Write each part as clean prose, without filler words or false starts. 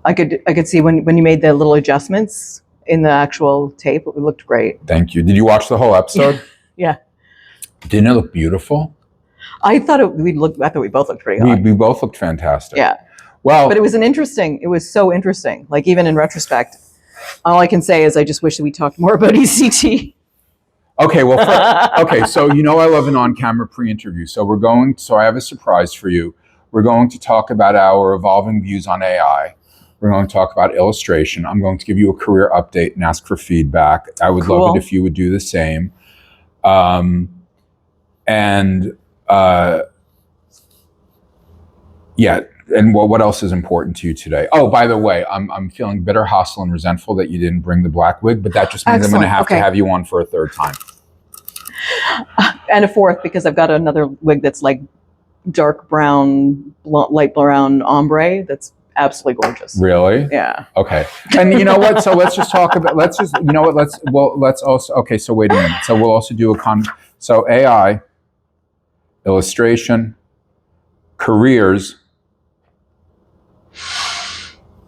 I could see when you made the little adjustments in the actual tape, it looked great. Thank you. Did you watch the whole episode? Yeah. Didn't it look beautiful? I thought we both looked pretty hot. We both looked fantastic. Yeah. Well, but it was so interesting. Like, even in retrospect, all I can say is I just wish that we talked more about ECT. Okay, well, okay, so I love an on-camera pre-interview. So I have a surprise for you. We're going to talk about our evolving views on AI. We're going to talk about illustration. I'm going to give you a career update and ask for feedback. I would love it if you would do the same. And what else is important to you today? Oh, by the way, I'm feeling bitter, hostile, and resentful that you didn't bring the black wig, but that just means I'm going to have to have you on for a third time. And a fourth, because I've got another wig that's like dark brown, light brown ombre that's absolutely gorgeous. Really? Yeah. Okay. And you know what? So let's just talk about, let's also, okay, so wait a minute. So we'll also do so AI, illustration, careers,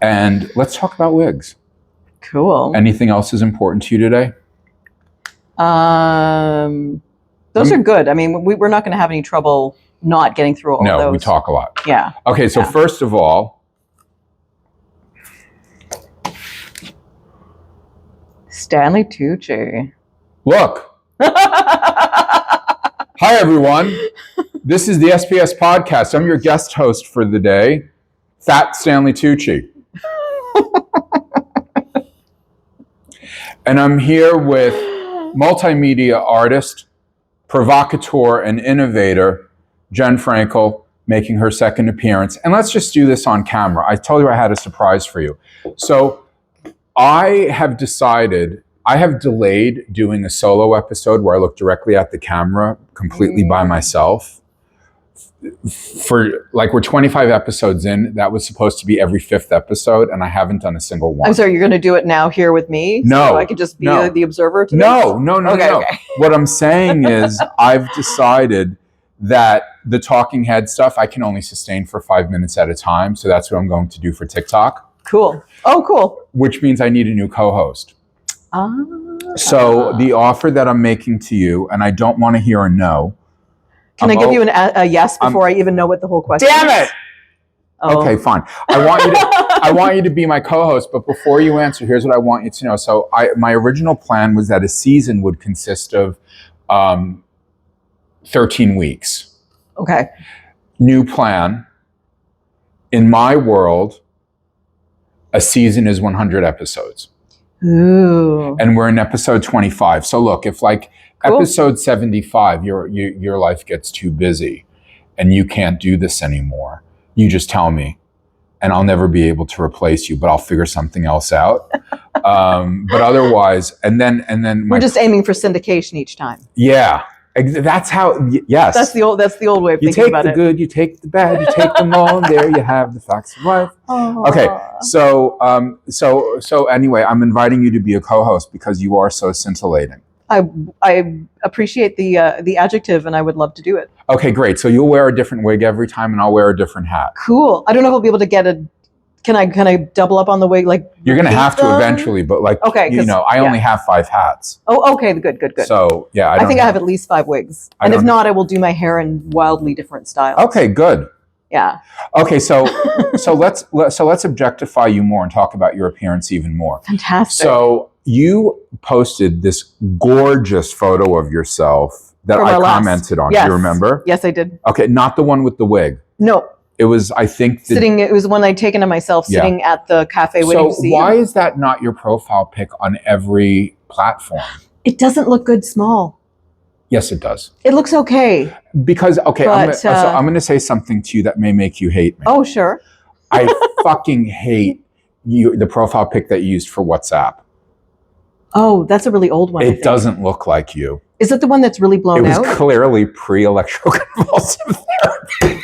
and let's talk about wigs. Cool. Anything else is important to you today? Those are good. I mean, we're not going to have any trouble not getting through all of those. No, we talk a lot. Yeah. Okay, so first of all, Stanley Tucci. Look. Hi, everyone. This is the SPS podcast. I'm your guest host for the day, Fat Stanley Tucci. And I'm here with multimedia artist, provocateur, and innovator, Jen Frankel, making her second appearance. And let's just do this on camera. I told you I had a surprise for you. So I have delayed doing a solo episode where I look directly at the camera completely by myself. We're 25 episodes in. That was supposed to be every 5th episode, and I haven't done a single one. I'm sorry, you're going to do it now here with me? No. So I could just be the observer to No. Okay. What I'm saying is I've decided that the talking head stuff I can only sustain for 5 minutes at a time, so that's what I'm going to do for TikTok. Cool. Oh, cool. Which means I need a new co-host. So the offer that I'm making to you, and I don't want to hear a no. Can I give you a yes before I even know what the whole question is? Damn it! Oh. Okay, fine. I want you to be my co-host, but before you answer, here's what I want you to know. So my original plan was that a season would consist of 13 weeks. Okay. New plan. In my world, a season is 100 episodes. Ooh. And we're in episode 25. So look, if episode 75, your life gets too busy and you can't do this anymore, you just tell me and I'll never be able to replace you, but I'll figure something else out. But otherwise, and then we're just aiming for syndication each time. Yeah. That's how, yes. That's the old way of thinking about it. You take the good, you take the bad, you take them all, and there you have the facts of life. Oh. Okay, so anyway, I'm inviting you to be a co-host because you are so scintillating. I appreciate the adjective, and I would love to do it. Okay, great. So you'll wear a different wig every time, and I'll wear a different hat. Cool. I don't know if I'll be able to get a. Can I double up on the wig? You're going to have to eventually, but okay, I only have 5 hats. Oh, okay, good. So yeah, I think I have at least 5 wigs, and if not, I will do my hair in wildly different styles. Okay, good. Yeah. Okay, so let's objectify you more and talk about your appearance even more. Fantastic. So you posted this gorgeous photo of yourself that I commented on. Yes. Do you remember? Yes, I did. Okay, not the one with the wig. No. It was, I think... It was one I'd taken of myself sitting at the cafe waiting to see So why is that not your profile pic on every platform? It doesn't look good small. Yes, it does. It looks okay. Because, I'm going to say something to you that may make you hate me. Oh, sure. I fucking hate the profile pic that you used for WhatsApp. Oh, that's a really old one. It doesn't look like you. Is it the one that's really blown out? It was clearly pre-electroconvulsive therapy.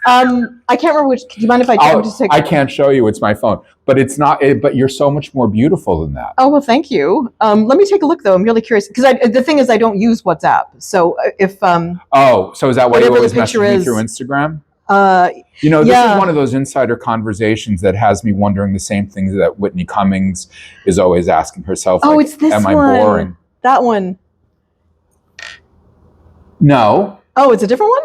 I can't remember which. Do you mind if I just take? I can't show you. It's my phone, but it's not. But you're so much more beautiful than that. Oh well, thank you. Let me take a look though. I'm really curious because the thing is I don't use WhatsApp. So if so is that why you always message me through Instagram? You know, this Yeah. is one of those insider conversations that has me wondering the same things that Whitney Cummings is always asking herself. Oh, like, it's this am one. I boring? That one. No. Oh, it's a different one?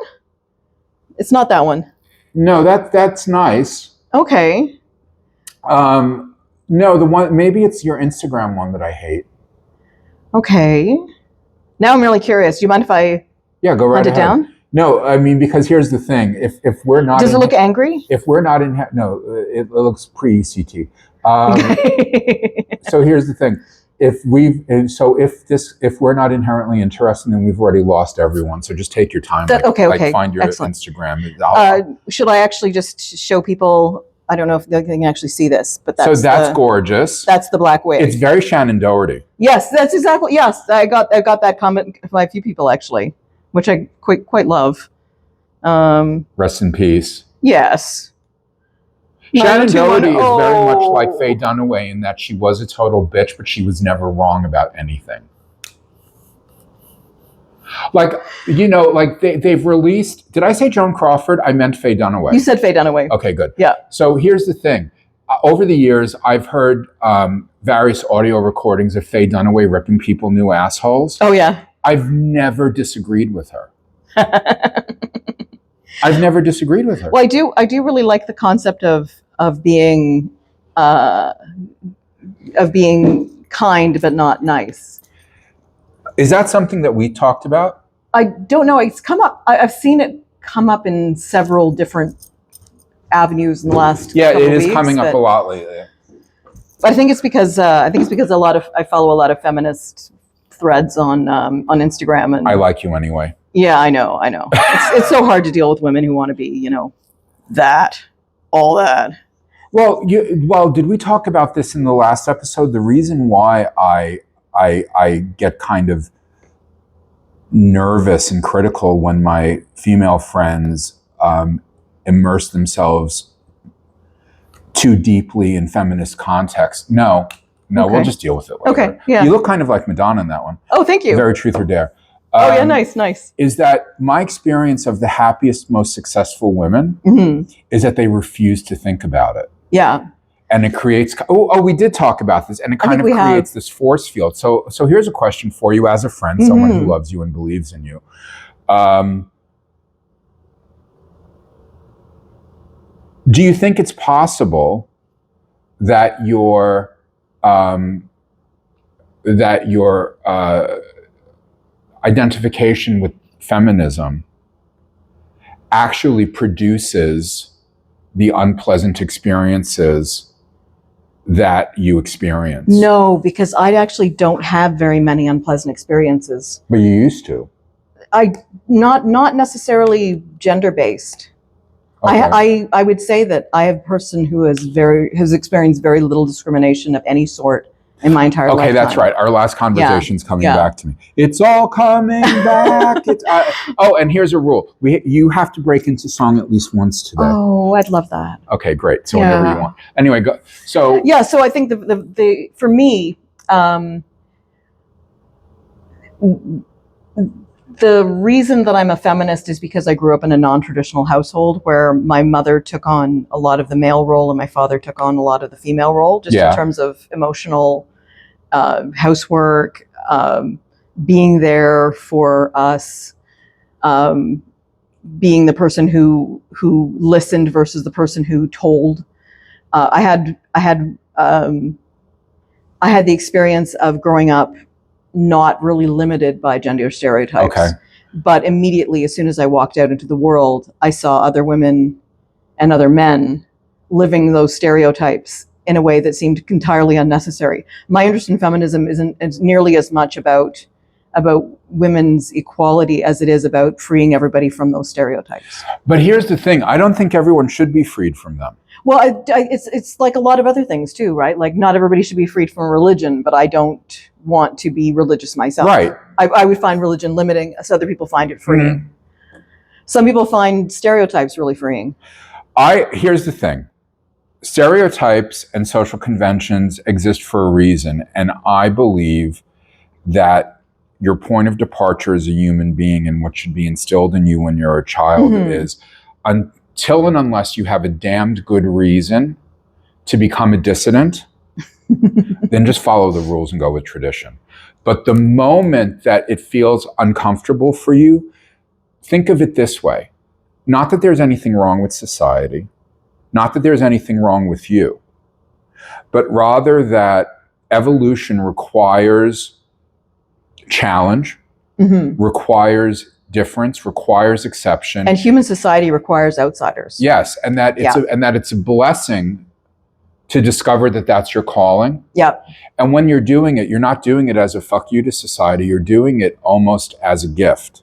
It's not that one. No, that's nice. Okay. No, the one, maybe it's your Instagram one that I hate. Okay. Now I'm really curious. Do you mind if I Yeah, go right hunt it ahead. down? No, I mean, because here's the thing. If we're not... Does it look angry? If we're not in... No, it looks pre-ECT. Okay. So here's the thing. If we're not inherently interested, then we've already lost everyone. So just take your time. Okay. Find your Excellent. Instagram. Should I actually just show people? I don't know if they can actually see this, but that's gorgeous. That's the black wig. It's very Shannon Doherty. Yes, that's exactly. Yes, I got that comment by a few people actually, which I quite love. Rest in peace. Yes. Shannon Doherty is very much like Faye Dunaway in that she was a total bitch, but she was never wrong about anything. Like, you know, like they've released... Did I say Joan Crawford? I meant Faye Dunaway. You said Faye Dunaway. Okay, good. Yeah. So here's the thing. Over the years, I've heard various audio recordings of Faye Dunaway ripping people new assholes. Oh, yeah. I've never disagreed with her. I've never disagreed with her. Well, I do really like the concept of being kind but not nice. Is that something that we talked about? I don't know. It's come up. I've seen it come up in several different avenues in the last. Yeah, couple it is weeks, coming up a lot lately. I think it's because I follow a lot of feminist threads on Instagram, and I like you anyway. Yeah, I know. It's so hard to deal with women who want to be, you know, all that. Well, did we talk about this in the last episode? The reason why I get kind of nervous and critical when my female friends immerse themselves too deeply in feminist context. No, Okay. We'll just deal with it later. Okay, yeah. You look kind of like Madonna in that one. Oh, thank you. Very truth or dare. Oh, yeah, nice. Is that my experience of the happiest, most successful women is that they refuse to think about it. Yeah. And it creates... we did talk about this. And it kind of creates this force field. So here's a question for you as a friend, someone who loves you and believes in you. Do you think it's possible that your identification with feminism actually produces the unpleasant experiences that you experience? No, because I actually don't have very many unpleasant experiences. But you used to. Not necessarily gender-based. Okay. I would say that I have a person who has experienced very little discrimination of any sort in my entire lifetime. Okay, that's right. Our last conversation's coming back to me. It's all coming back. And here's a rule. You have to break into song at least once today. Oh, I'd love that. Okay, great. So whenever you want. Anyway, go. So yeah, so I think the for me, the reason that I'm a feminist is because I grew up in a non-traditional household where my mother took on a lot of the male role and my father took on a lot of the female role, just in terms of emotional housework, being there for us, being the person who listened versus the person who told. I had the experience of growing up not really limited by gender stereotypes. Okay. But immediately, as soon as I walked out into the world, I saw other women and other men living those stereotypes in a way that seemed entirely unnecessary. My interest in feminism isn't nearly as much about women's equality as it is about freeing everybody from those stereotypes. But here's the thing. I don't think everyone should be freed from them. Well, it's like a lot of other things too, right? Like not everybody should be freed from religion, but I don't want to be religious myself. Right. I would find religion limiting, so other people find it freeing. Some people find stereotypes really freeing. Here's the thing. Stereotypes and social conventions exist for a reason, and I believe that your point of departure as a human being and what should be instilled in you when you're a child is till and unless you have a damned good reason to become a dissident, then just follow the rules and go with tradition. But the moment that it feels uncomfortable for you, think of it this way. Not that there's anything wrong with society, not that there's anything wrong with you, but rather that evolution requires challenge, requires difference, requires exception. And human society requires outsiders. Yes, and that it's a blessing to discover that that's your calling. Yep. And when you're doing it, you're not doing it as a fuck you to society, you're doing it almost as a gift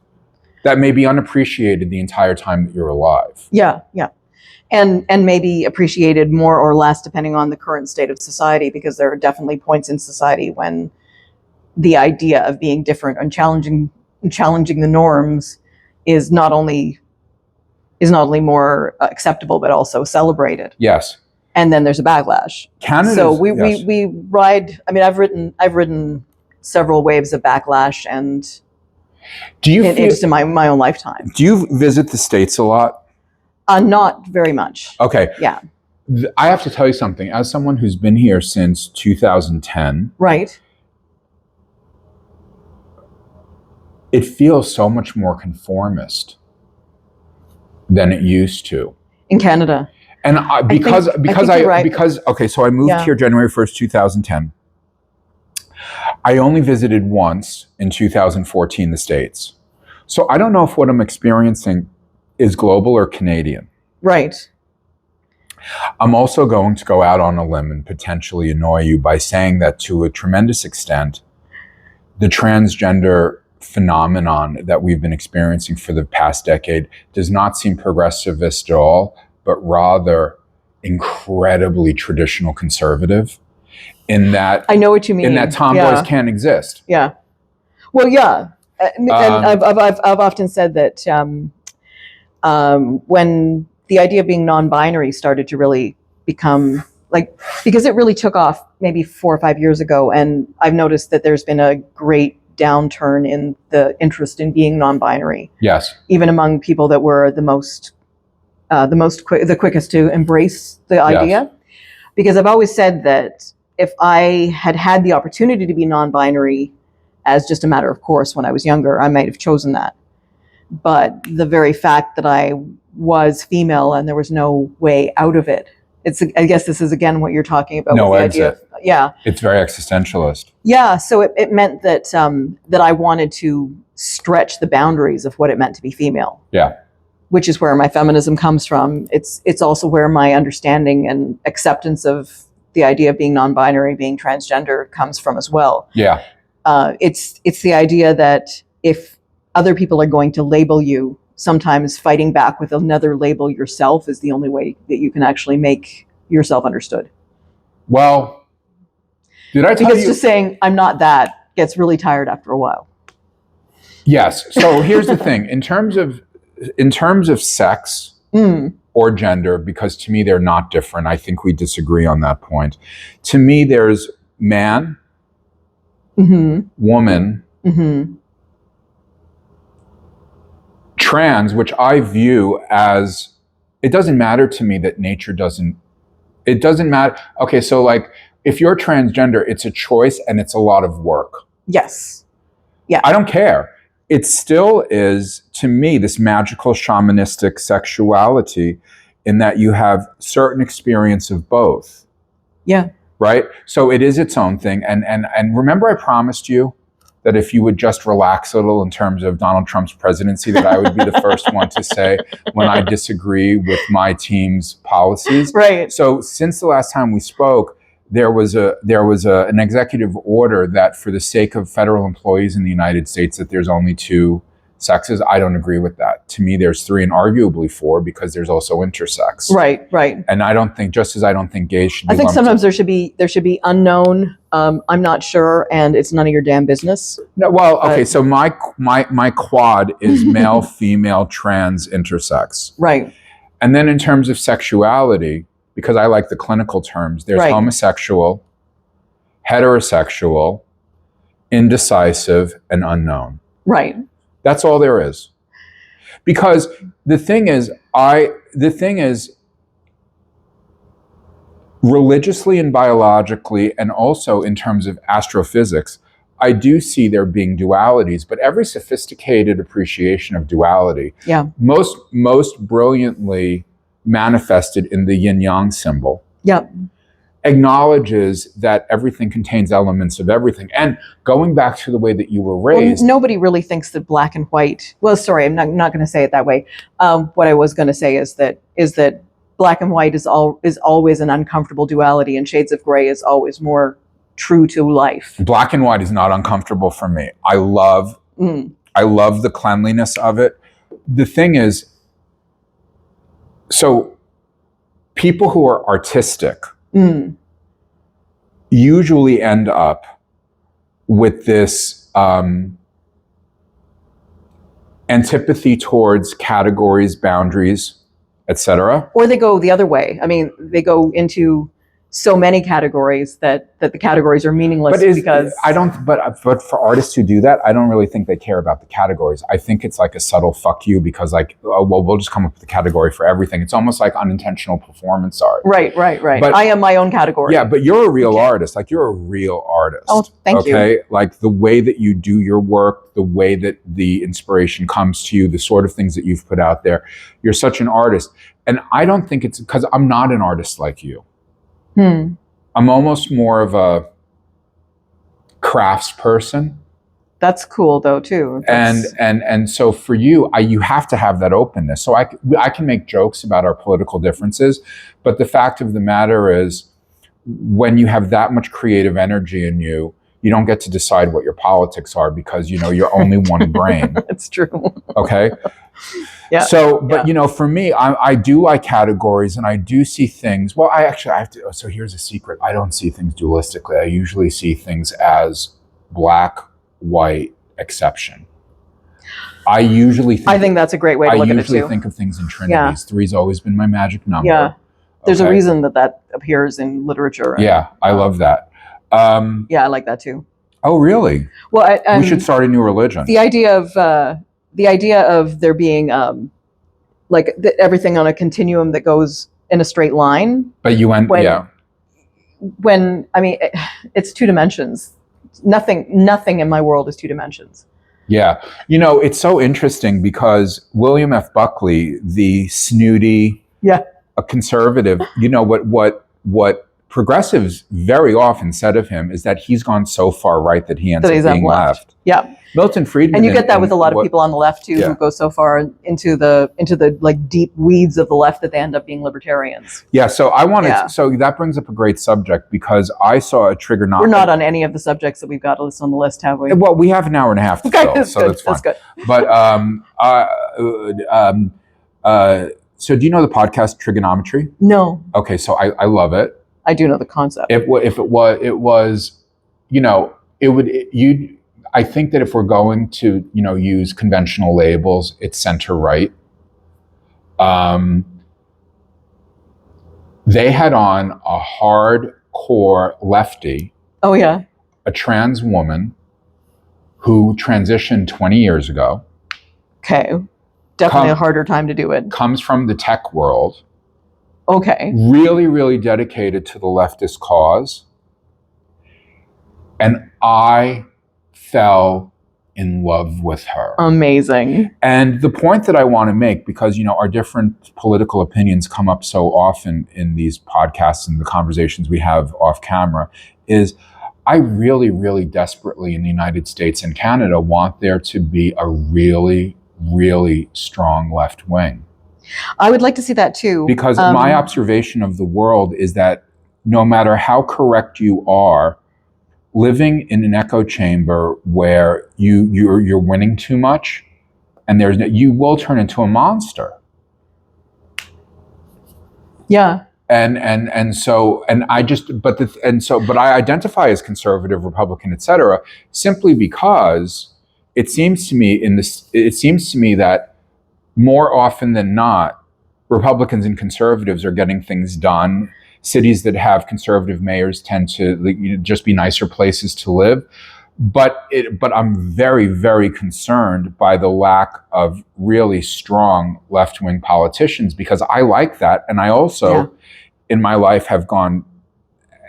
that may be unappreciated the entire time that you're alive. Yeah, yeah. And maybe appreciated more or less depending on the current state of society, because there are definitely points in society when the idea of being different and challenging the norms is not only more acceptable but also celebrated. Yes. And then there's a backlash. Canada. So we ride. I mean, I've ridden several waves of backlash, and just in my own lifetime. Do you visit the States a lot? Not very much. Okay. Yeah. I have to tell you something. As someone who's been here since 2010, right, it feels so much more conformist than it used to in Canada. And so I moved here January 1st, 2010. I only visited once in 2014 the States. So I don't know if what I'm experiencing is global or Canadian. Right. I'm also going to go out on a limb and potentially annoy you by saying that to a tremendous extent, the transgender phenomenon that we've been experiencing for the past decade does not seem progressivist at all, but rather incredibly traditional conservative, in that I know what you mean. In that tomboys can't exist. Yeah. Well, yeah. And I've often said that when the idea of being non-binary started to really become because it really took off maybe 4 or 5 years ago, and I've noticed that there's been a great downturn in the interest in being non-binary. Yes. Even among people that were the quickest to embrace the idea. Yes. Because I've always said that if I had the opportunity to be non-binary as just a matter of course when I was younger, I might have chosen that. But the very fact that I was female and there was no way out of it, I guess this is again what you're talking about. No with the exit. Idea of, yeah. It's very existentialist. Yeah, so it meant that that I wanted to stretch the boundaries of what it meant to be female. Yeah. Which is where my feminism comes from. It's also where my understanding and acceptance of the idea of being non-binary, being transgender comes from as well. Yeah. It's the idea that if other people are going to label you, sometimes fighting back with another label yourself is the only way that you can actually make yourself understood. Well, did I tell you? Because just saying I'm not that gets really tired after a while. Yes. So here's the thing. In terms of sex or gender, because to me they're not different. I think we disagree on that point. To me, there's man, woman, trans, which I view as, it doesn't matter to me that nature doesn't, it doesn't matter. Okay, so if you're transgender, it's a choice and it's a lot of work. Yes. Yeah. I don't care. It still is, to me, this magical shamanistic sexuality in that you have certain experience of both. Yeah. Right? So it is its own thing. And remember I promised you that if you would just relax a little in terms of Donald Trump's presidency, that I would be the first one to say when I disagree with my team's policies. Right. So since the last time we spoke, there was an executive order that for the sake of federal employees in the United States that there's only 2 sexes. I don't agree with that. To me, there's 3 and arguably 4 because there's also intersex. Right, right. And I don't think, just as I don't think gays should be. I think sometimes there should be unknown. I'm not sure, and it's none of your damn business. No, well, okay. So my quad is male, female, trans, intersex. Right. And then in terms of sexuality, because I like the clinical terms, there's homosexual, heterosexual, indecisive, and unknown. Right. That's all there is. Because the thing is, the thing is, religiously and biologically, and also in terms of astrophysics, I do see there being dualities, but every sophisticated appreciation of duality, most brilliantly manifested in the yin-yang symbol, acknowledges that everything contains elements of everything. And going back to the way that you were raised... Well, nobody really thinks that black and white... Well, sorry, I'm not going to say it that way. What I was going to say is that black and white is always an uncomfortable duality, and shades of gray is always more true to life. Black and white is not uncomfortable for me. I love the cleanliness of it. The thing is, so people who are artistic usually end up with this antipathy towards categories, boundaries, etc. Or they go the other way. I mean, they go into so many categories that the categories are meaningless because... But for artists who do that, I don't really think they care about the categories. I think it's like a subtle fuck you because we'll just come up with a category for everything. It's almost like unintentional performance art. Right. But I am my own category. Yeah, but you're a real artist. Like, you're a real artist. Oh, thank you. Okay? Like, the way that you do your work, the way that the inspiration comes to you, the sort of things that you've put out there, you're such an artist. And I don't think it's because I'm not an artist like you. I'm almost more of a crafts person. That's cool though too. And so for you, you have to have that openness. So I can make jokes about our political differences, but the fact of the matter is, when you have that much creative energy in you, you don't get to decide what your politics are because you're only one brain. It's true. Okay. Yeah. So, but for me, I do like categories, and I do see things. Well, I have to. So here's a secret: I don't see things dualistically. I usually see things as black, white, exception. I think that's a great way to look at it too. I usually think of things in trinities. 3's always been my magic number. Yeah. There's a reason that appears in literature. I love that. I like that too. Oh, really? Well, we should start a new religion. The idea of there being everything on a continuum that goes in a straight line. But you went, When I mean, it's 2 dimensions. Nothing in my world is 2 dimensions. Yeah, it's so interesting because William F. Buckley, the snooty, a conservative, what progressives very often said of him is that he's gone so far right that he ends up being left. Yeah. Milton Friedman. And you get that with a lot of people on the left too, who go so far into the like deep weeds of the left that they end up being libertarians. Yeah. So so that brings up a great subject because I saw a trigonometry. We're not on any of the subjects that we've got on the list, have we? Well, we have an hour and a half to fill, so that's fine. That's good. But so do you know the podcast Trigonometry? No. Okay. So I love it. I do know the concept. I think that if we're going to, use conventional labels, it's center right. They had on a hardcore lefty. Oh yeah. A trans woman who transitioned 20 years ago. Okay. Definitely a harder time to do it. Comes from the tech world. Okay. Really, really dedicated to the leftist cause. And I fell in love with her. Amazing. And the point that I want to make, because, our different political opinions come up so often in these podcasts and the conversations we have off camera, is I really, really desperately in the United States and Canada want there to be a really, really strong left wing. I would like to see that too. Because my observation of the world is that no matter how correct you are, living in an echo chamber where you're winning too much, and you will turn into a monster. Yeah. But I identify as conservative, Republican, etc., simply because it seems to me that more often than not, Republicans and conservatives are getting things done. Cities that have conservative mayors tend to just be nicer places to live. but I'm very, very concerned by the lack of really strong left-wing politicians, because I like that. And I also, in my life, have gone,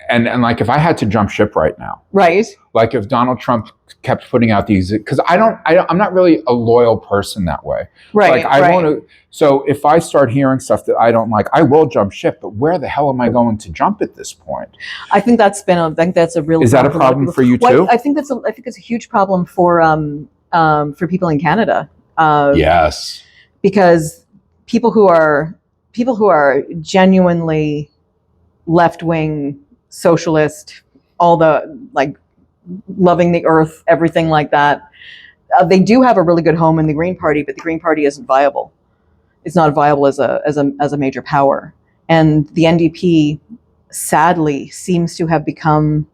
and like, if I had to jump ship right now, right? Like if Donald Trump kept putting out these, because I'm not really a loyal person that way. Right. Like I want to. So if I start hearing stuff that I don't like, I will jump ship. But where the hell am I going to jump at this point? I think that's a real. Is that a problem for you too? I think it's a huge problem for people in Canada. Yes. Because people who are genuinely left-wing, socialist, all the like loving the earth, everything like that, they do have a really good home in the Green Party, but the Green Party isn't viable. It's not viable as a major power, and the NDP sadly seems to have become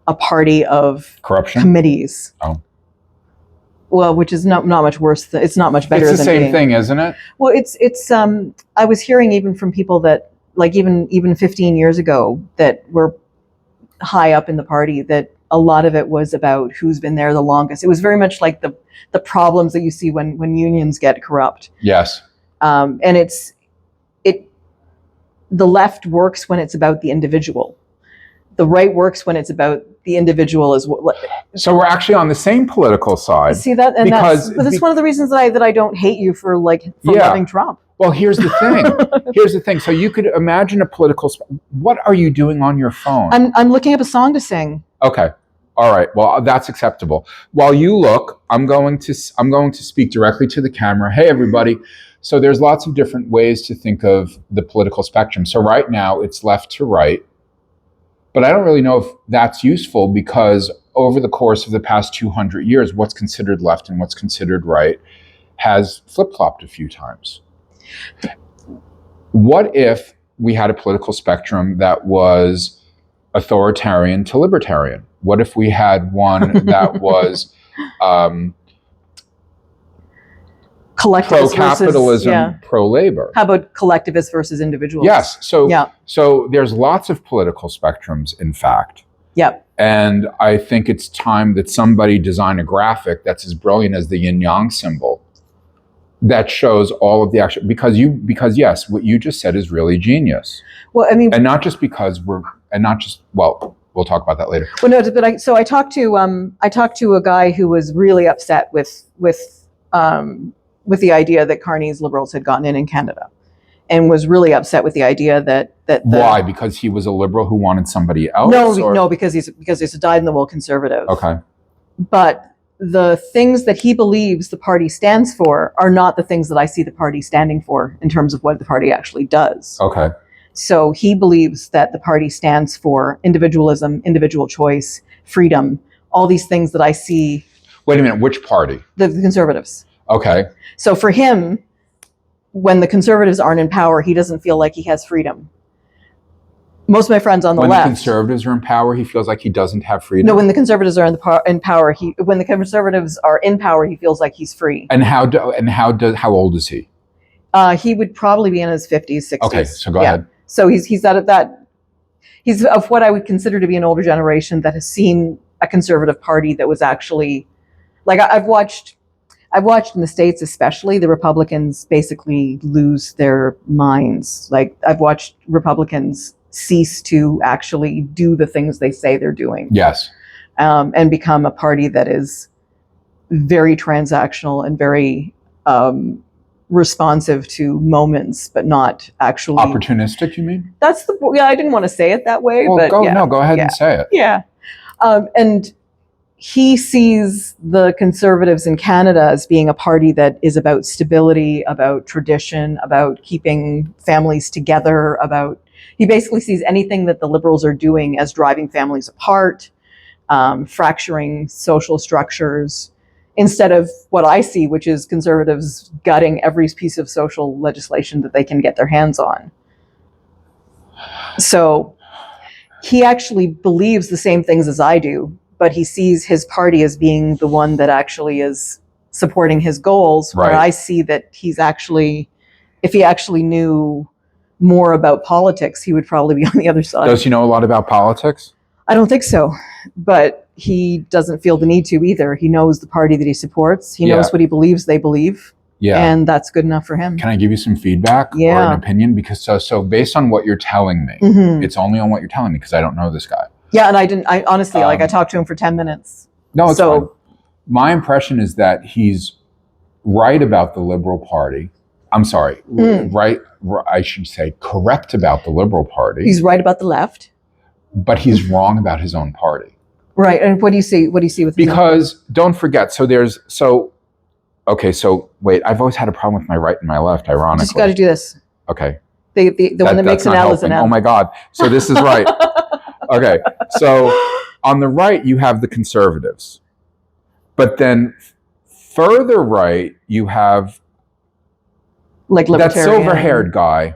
a party of corruption committees. Oh. Well, which is not much worse. It's not much better. It's the same thing, isn't it? Well, it's. I was hearing even from people that, like, even 15 years ago, that were high up in the party, that a lot of it was about who's been there the longest. It was very much like the problems that you see when unions get corrupt. Yes. And the left works when it's about the individual. The right works when it's about the individual as well. So we're actually on the same political side. See that, and that's one of the reasons that I don't hate you for loving Trump. Well, here's the thing. So you could imagine a political. What are you doing on your phone? I'm looking up a song to sing. Okay. All right. Well, that's acceptable. While you look, I'm going to speak directly to the camera. Hey, everybody. So there's lots of different ways to think of the political spectrum. So right now it's left to right. But I don't really know if that's useful, because over the course of the past 200 years, what's considered left and what's considered right has flip-flopped a few times. What if we had a political spectrum that was authoritarian to libertarian? What if we had one that was pro-capitalism, pro-labor? How about collectivist versus individualist? Yes. So there's lots of political spectrums, in fact. Yep. And I think it's time that somebody design a graphic that's as brilliant as the yin-yang symbol, that shows all of the action. Because yes, what you just said is really genius. Well, I mean, and not just because we'll talk about that later. Well, no, but I talked to a guy who was really upset with the idea that Carney's Liberals had gotten in Canada, and was really upset with the idea that why? Because he was a Liberal who wanted somebody else? No, because he's a dyed-in-the-wool conservative. Okay. But the things that he believes the party stands for are not the things that I see the party standing for in terms of what the party actually does. Okay. So he believes that the party stands for individualism, individual choice, freedom, all these things that I see. Wait a minute, which party? The Conservatives. Okay. So for him, when the Conservatives aren't in power, he doesn't feel like he has freedom. Most of my friends on the left. When the Conservatives are in power, he feels like he doesn't have freedom. No, when the Conservatives are in power, when the Conservatives are in power, he feels like he's free. And how old is he? He would probably be in his 50s, 60s. Okay, so go ahead. So he's of what I would consider to be an older generation that has seen a conservative party that was actually, like, I've watched in the States, especially, the Republicans basically lose their minds. Like, I've watched Republicans cease to actually do the things they say they're doing. Yes. And become a party that is very transactional and very responsive to moments, but not actually opportunistic. You mean? That's I didn't want to say it that way. Well, but go ahead and say it. Yeah. And he sees the Conservatives in Canada as being a party that is about stability, about tradition, about keeping families together, he basically sees anything that the Liberals are doing as driving families apart, fracturing social structures, instead of what I see, which is Conservatives gutting every piece of social legislation that they can get their hands on. So he actually believes the same things as I do, but he sees his party as being the one that actually is supporting his goals, right. Where I see that he's actually, if he actually knew more about politics, he would probably be on the other side. Does he know a lot about politics? I don't think so, but he doesn't feel the need to either. He knows the party that he supports. He knows what he believes they believe. Yeah. And that's good enough for him. Can I give you some feedback or an opinion? Because so based on what you're telling me, it's only on what you're telling me because I don't know this guy. Yeah, and I honestly, I talked to him for 10 minutes. No, it's fine. My impression is that he's right about the Liberal Party. I'm sorry, right, I should say correct about the Liberal Party. He's right about the left. But he's wrong about his own party. Right, and what do you see? What do you see with because don't forget, wait, I've always had a problem with my right and my left, ironically. Just got to do this. Okay. The one that makes an L is an L. Oh my God. So this is right. Okay. So on the right, you have the conservatives. But then further right, you have like that silver-haired guy,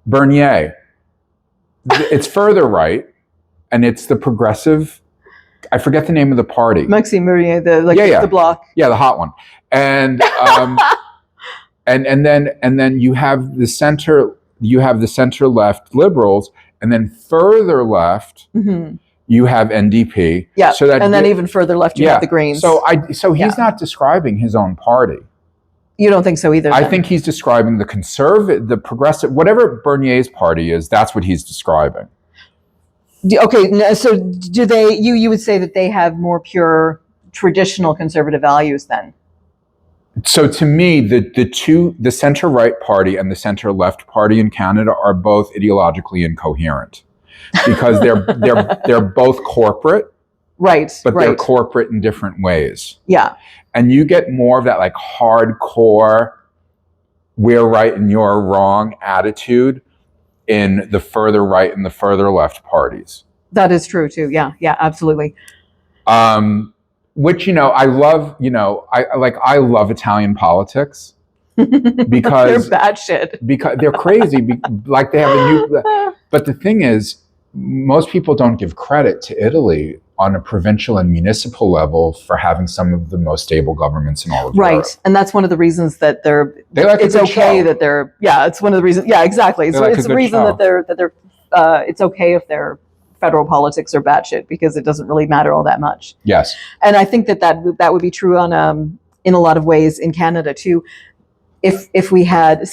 Bernier. It's further right, and it's the progressive. I forget the name of the party. Maxime Bernier, the bloc. Yeah, the hot one. And and then you have the center. You have the center left liberals, and then further left, you have NDP. Yeah, and then even further left, you have the Greens. So he's not describing his own party. You don't think so either? I think he's describing the conservative, the progressive, whatever Bernier's party is. That's what he's describing. Okay, so do they? You would say that they have more pure traditional conservative values then? So to me, the center right party and the center left party in Canada are both ideologically incoherent because they're both corporate, right? But they're corporate in different ways. Yeah, and you get more of that like hardcore, we're right and you're wrong attitude in the further right and the further left parties. That is true too. Yeah, absolutely. Which, I love, I love Italian politics because they're bad shit. Because they're crazy. Like they have a new, but the thing is, most people don't give credit to Italy on a provincial and municipal level for having some of the most stable governments in all of Europe. Right. And that's one of the reasons that it's okay that they're, it's one of the reasons. Yeah, exactly. So it's the reason that they're, it's okay if their federal politics are batshit because it doesn't really matter all that much. Yes. And I think that would be true in a lot of ways in Canada too. If we had,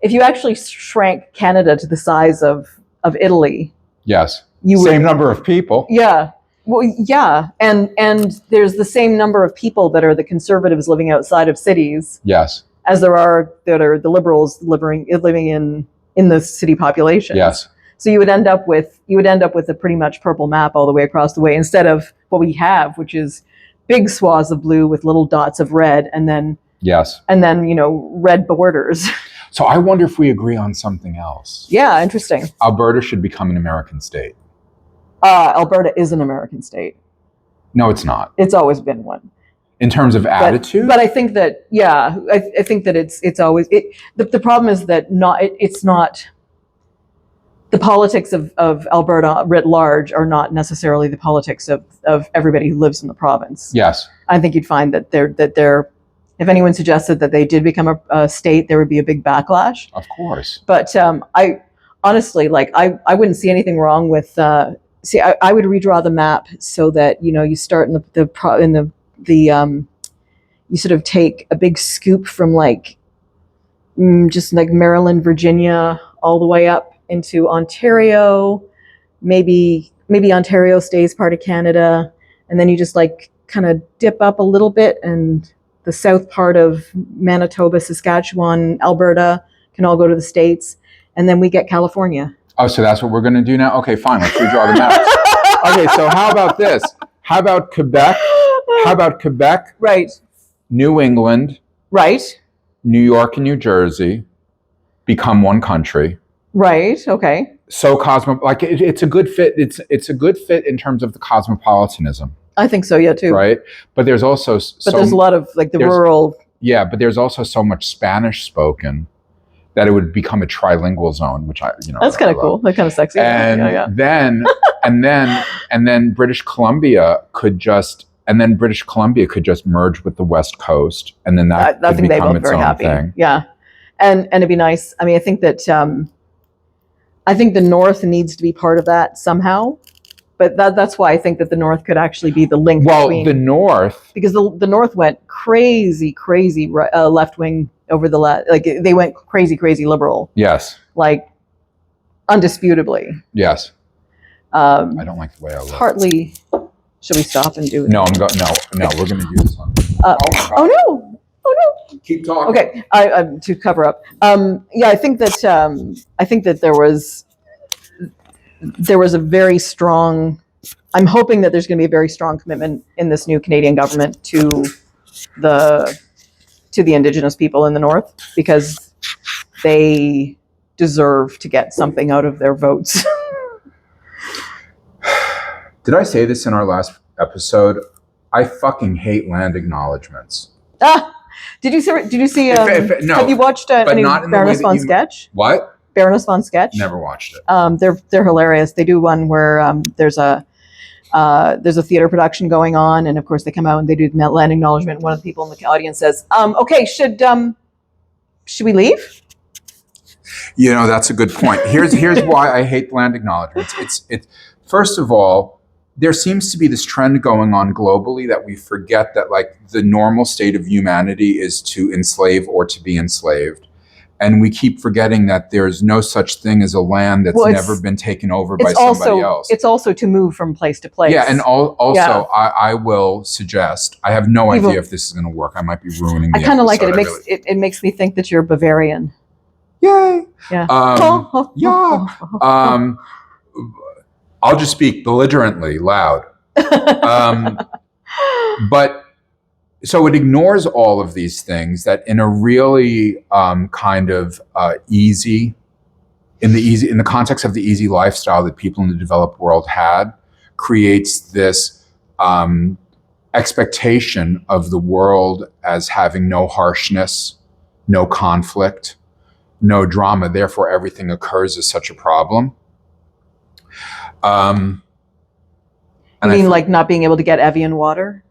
if you actually shrank Canada to the size of Italy. Yes. Same number of people. Yeah. Well, yeah. And there's the same number of people that are the conservatives living outside of cities. Yes. As there are that are the liberals living in the city population. Yes. So you would end up with a pretty much purple map all the way across the way instead of what we have, which is big swaths of blue with little dots of red and then red borders. So I wonder if we agree on something else. Yeah, interesting. Alberta should become an American state. Alberta is an American state. No, it's not. It's always been one. In terms of attitude? But I think that, I think that it's always, the problem is that it's not, the politics of Alberta writ large are not necessarily the politics of everybody who lives in the province. Yes. I think you'd find that they're if anyone suggested that they did become a state, there would be a big backlash. Of course. But I honestly, I wouldn't see anything wrong with, I would redraw the map so that, you start in you sort of take a big scoop from just like Maryland, Virginia, all the way up into Ontario, maybe Ontario stays part of Canada, and then you just kind of dip up a little bit, and the south part of Manitoba, Saskatchewan, Alberta can all go to the States, and then we get California. Oh, so that's what we're going to do now? Okay, fine, let's redraw the maps. Okay, so how about this? How about Quebec? Right. New England. Right. New York and New Jersey become one country. Right. Okay. So it's a good fit. It's a good fit in terms of the cosmopolitanism. I think so. Yeah, too. Right. But there's also there's a lot of the rural. Yeah, but there's also so much Spanish spoken that it would become a trilingual zone, which that's kind of cool. That's kind of sexy. And then British Columbia could just merge with the West Coast, and then that could become its own thing. Yeah, and it'd be nice. I mean, I think that I think the North needs to be part of that somehow, but that's why I think that the North could actually be the link between. The North, because the North went crazy left wing over the like they went crazy liberal. Yes. Like undisputably. Yes. I don't like the way I look. Partly. Should we stop and do it? No, no, we're going to do this one. Oh no. Keep talking. Okay, to cover up. Yeah, I think that there was a very strong. I'm hoping that there's going to be a very strong commitment in this new Canadian government to the Indigenous people in the North, because they deserve to get something out of their votes. Did I say this in our last episode? I fucking hate land acknowledgements. Did you see? No. Have you watched any Baroness von Sketch? What? Baroness von Sketch? Never watched it. They're hilarious. They do one where there's a theater production going on, and of course they come out and they do the land acknowledgement. And one of the people in the audience says, "Okay, should we leave?" You know, that's a good point. Here's why I hate land acknowledgements. It's first of all, there seems to be this trend going on globally that we forget that like the normal state of humanity is to enslave or to be enslaved. And we keep forgetting that there's no such thing as a land that's never been taken over by somebody else. It's also to move from place to place. Yeah, and also I will suggest, I have no idea if this is going to work. I might be ruining the episode. I kind of like it. It makes me think that you're Bavarian. Yay! Yeah. Yeah. I'll just speak belligerently loud. But so it ignores all of these things that in a really kind of easy, in the context of the easy lifestyle that people in the developed world had, creates this expectation of the world as having no harshness, no conflict, no drama. Therefore, everything occurs as such a problem. You mean like not being able to get Evian water?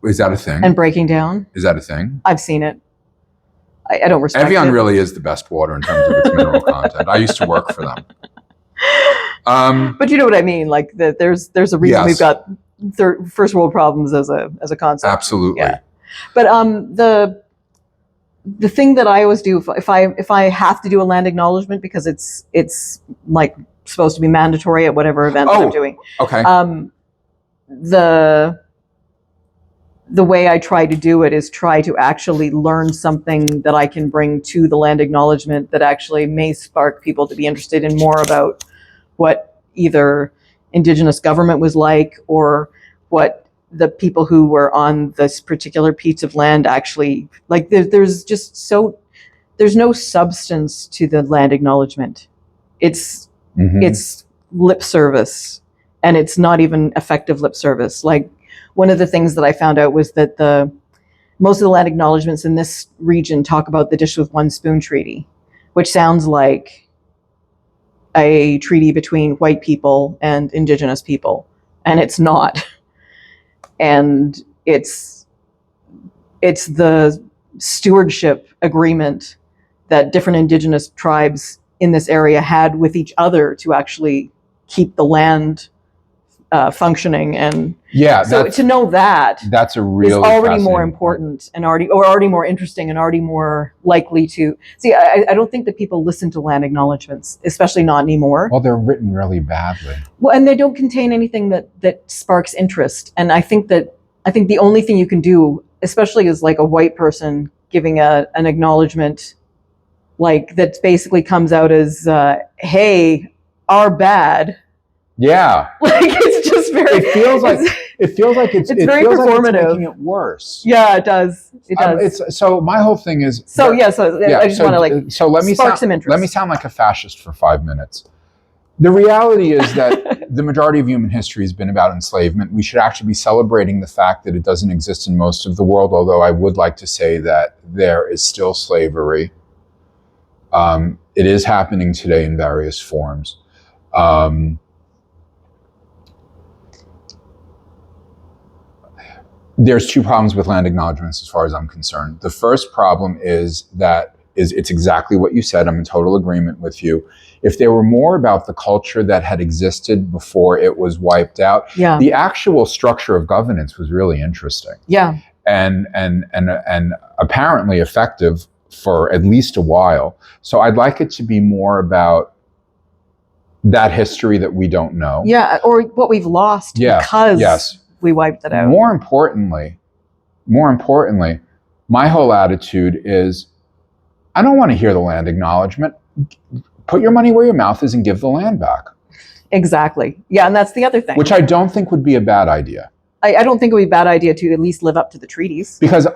Is that a thing? And breaking down? Is that a thing? I've seen it. I don't respect Evian it. really is the best water in terms of its mineral content. I used to work for them. But you know what I mean? Like there's a reason we've got first world problems as a concept. Absolutely. Yeah. But the thing that I always do if I have to do a land acknowledgement, because it's like supposed to be mandatory at whatever event that I'm doing. Okay. The way I try to do it is try to actually learn something that I can bring to the land acknowledgement that actually may spark people to be interested in more about what either Indigenous government was like, or what the people who were on this particular piece of land actually like. There's no substance to the land acknowledgement. It's lip service, and it's not even effective lip service. Like, one of the things that I found out was that most of the land acknowledgements in this region talk about the Dish with One Spoon Treaty, which sounds like a treaty between white people and Indigenous people, and it's not. And it's the stewardship agreement that different Indigenous tribes in this area had with each other to actually keep the land functioning. And so to know that's a really is already more important and already more interesting and already more likely to see. I don't think that people listen to land acknowledgements, especially not anymore. Well, they're written really badly. Well, and they don't contain anything that sparks interest. And I think the only thing you can do, especially as like a white person giving an acknowledgement, like that basically comes out as, hey, our bad. Yeah. Like, it's just very. It feels like it's very performative. Like it's making it worse. Yeah, it does. It does. So my whole thing is. I just want to like. So let me spark some interest. Let me sound like a fascist for 5 minutes. The reality is that the majority of human history has been about enslavement. We should actually be celebrating the fact that it doesn't exist in most of the world. Although I would like to say that there is still slavery. It is happening today in various forms. There's two problems with land acknowledgements as far as I'm concerned. The first problem is that is it's exactly what you said. I'm in total agreement with you. If they were more about the culture that had existed before it was wiped out, the actual structure of governance was really interesting. Yeah. And apparently effective for at least a while. So I'd like it to be more about that history that we don't know. Yeah, or what we've lost because we wiped it out. More importantly, my whole attitude is, I don't want to hear the land acknowledgement. Put your money where your mouth is and give the land back. Exactly. Yeah, and that's the other thing. Which I don't think would be a bad idea. I don't think it would be a bad idea to at least live up to the treaties. Because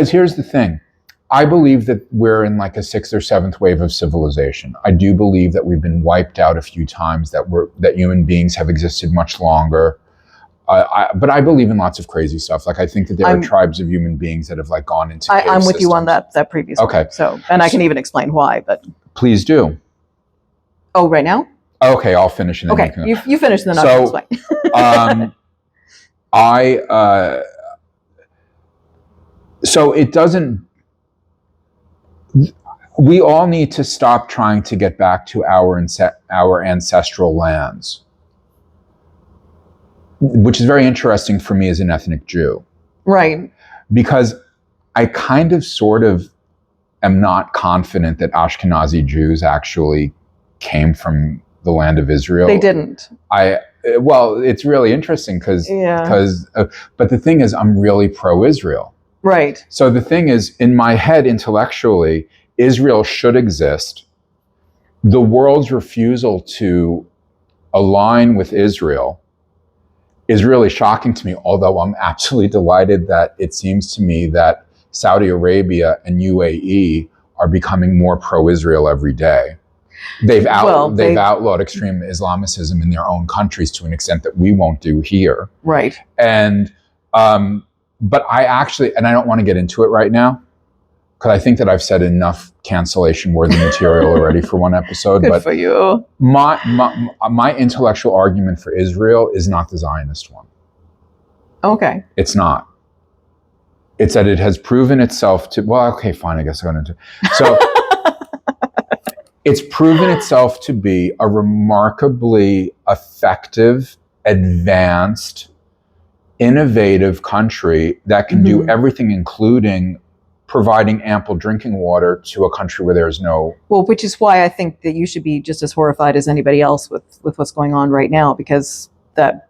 here's the thing. I believe that we're in like a 6th or 7th wave of civilization. I do believe that we've been wiped out a few times, that human beings have existed much longer. But I believe in lots of crazy stuff. Like I think that there are tribes of human beings that have like gone into cave I'm with systems. you on that previous Okay. one. So, and I can even explain why, but. Please do. Oh, right now? Okay, I'll finish. And then you finish the nuts. So it doesn't. We all need to stop trying to get back to our ancestral lands, which is very interesting for me as an ethnic Jew. Right. Because I kind of sort of am not confident that Ashkenazi Jews actually came from the land of Israel. They didn't. Well, it's really interesting because but the thing is, I'm really pro-Israel. Right. So the thing is, in my head, intellectually, Israel should exist. The world's refusal to align with Israel is really shocking to me, although I'm absolutely delighted that it seems to me that Saudi Arabia and UAE are becoming more pro-Israel every day. They've outlawed extreme Islamicism in their own countries to an extent that we won't do here. Right. And but I actually, and I don't want to get into it right now, because I think that I've said enough cancellation-worthy material already for one episode. Good for you. My intellectual argument for Israel is not the Zionist one. Okay. It's not. It's that it has proven itself to, well, okay, fine, I guess I'm going to. So it's proven itself to be a remarkably effective, advanced, innovative country that can do everything, including providing ample drinking water to a country where there's no... Well, which is why I think that you should be just as horrified as anybody else with what's going on right now, because that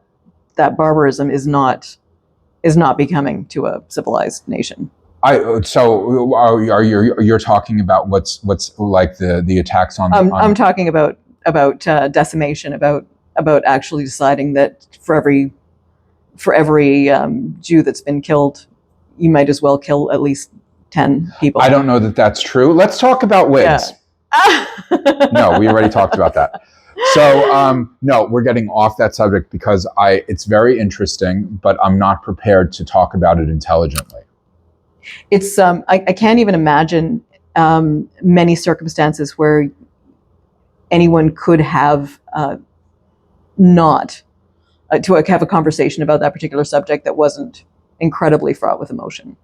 barbarism is not becoming to a civilized nation. You're talking about what's like the attacks on... I'm talking about decimation, about actually deciding that for every Jew that's been killed, you might as well kill at least 10 people. I don't know that that's true. Let's talk about wigs. Yeah. No, we already talked about that. So, no, we're getting off that subject because it's very interesting, but I'm not prepared to talk about it intelligently. It's, I can't even imagine many circumstances where anyone could have to have a conversation about that particular subject that wasn't incredibly fraught with emotion.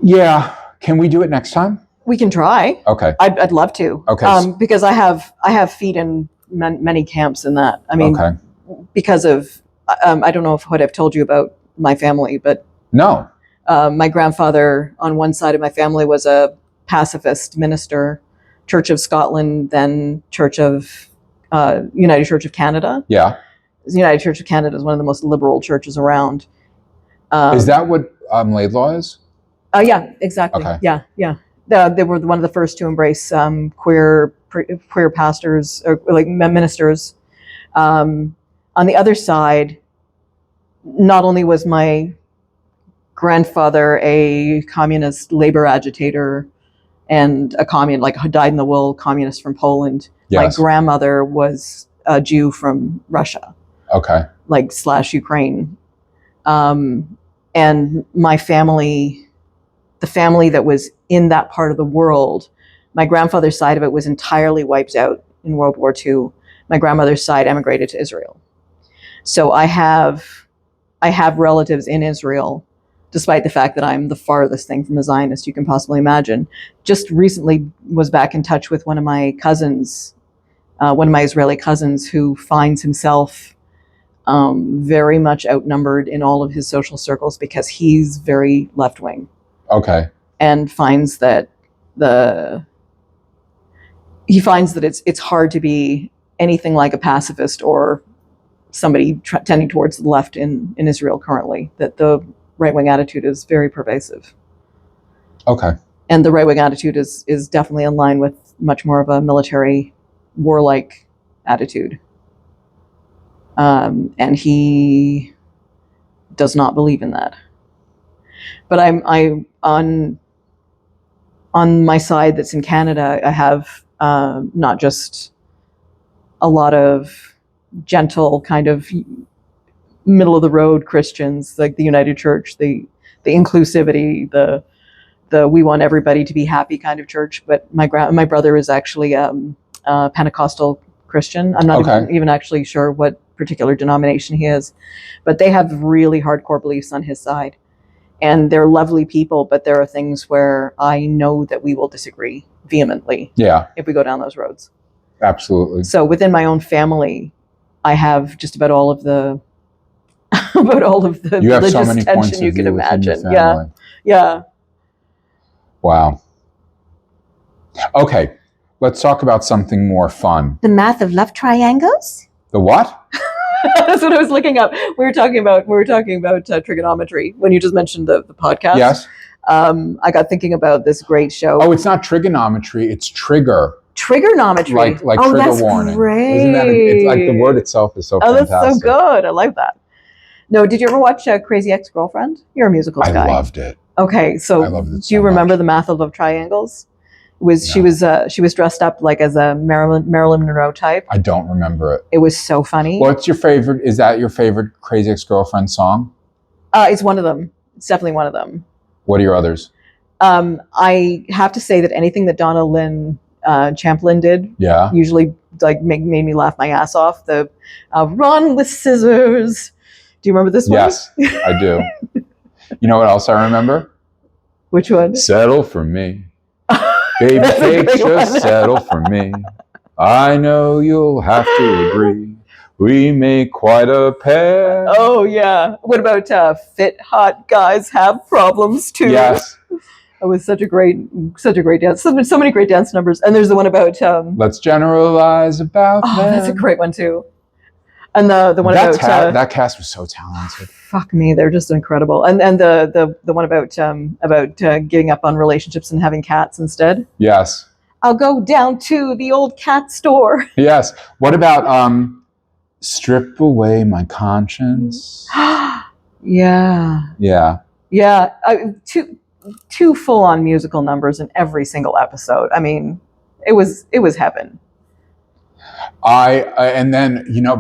Yeah. Can we do it next time? We can try. Okay. I'd love to. Okay. Because I have feet in many camps in that. I mean, because of, I don't know what I've told you about my family, but no. My grandfather on one side of my family was a pacifist minister, Church of Scotland, then United Church of Canada. Yeah. The United Church of Canada is one of the most liberal churches around. Is that what Laidlaw is? Yeah, exactly. Okay. Yeah. They were one of the first to embrace queer pastors or like ministers. On the other side, not only was my grandfather a communist labor agitator and a like a dyed-in-the-wool communist from Poland, yes. My grandmother was a Jew from Russia. Okay. Like / Ukraine. And my family, the family that was in that part of the world, my grandfather's side of it was entirely wiped out in World War II. My grandmother's side emigrated to Israel. So I have relatives in Israel despite the fact that I'm the farthest thing from a Zionist you can possibly imagine. Just recently was back in touch with one of my cousins, one of my Israeli cousins, who finds himself very much outnumbered in all of his social circles because he's very left-wing. Okay. And finds that it's hard to be anything like a pacifist or somebody tending towards the left in Israel currently, that the right-wing attitude is very pervasive. Okay. And the right-wing attitude is definitely in line with much more of a military, warlike attitude. And he does not believe in that. But I'm on my side that's in Canada, I have not just a lot of gentle kind of middle of the road Christians like the United Church, the inclusivity, the we want everybody to be happy kind of church. But my brother is actually a Pentecostal Christian. I'm not even actually sure what particular denomination he is, but they have really hardcore beliefs on his side. And they're lovely people, but there are things where I know that we will disagree vehemently. Yeah. If we go down those roads. Absolutely. So within my own family, I have just about all of the you have religious so many tension points you of can view within your imagine. family. Yeah. Wow. Okay, let's talk about something more fun. The math of love triangles? The what? That's what I was looking up. We were talking about trigonometry when you just mentioned the podcast. Yes. I got thinking about this great show. Oh, it's not trigonometry, it's trigger. Trigonometry. Like oh, trigger that's warning. Great. Isn't that it's like the word itself is so fantastic. That's so good. I like that. No, did you ever watch Crazy Ex-Girlfriend? You're a musicals guy. I loved it. Okay, so I loved it do you remember the math of love triangles? She was dressed up like as a Marilyn Monroe type. I don't remember it. It was so funny. What's your favorite? Is that your favorite Crazy Ex-Girlfriend song? It's one of them. It's definitely one of them. What are your others? I have to say that anything that Donna Lynn Champlin did, usually like made me laugh my ass off. The Run with Scissors. Do you remember this one? Yes, I do. You know what else I remember? Which one? Settle for me. Baby cakes, just settle for me. I know you'll have to agree. We make quite a pair. Oh, yeah. What about fit, hot guys have problems, too? Yes. It was such a great dance. So many great dance numbers. And there's the one about... Let's generalize about them. That's a great one, too. And the one about... that cast was so talented. Fuck me, they're just incredible. And the one about giving up on relationships and having cats instead. Yes. I'll go down to the old cat store. Yes. What about strip away my conscience? Yeah. Yeah. Yeah. Two full-on musical numbers in every single episode. I mean, it was heaven. And then you know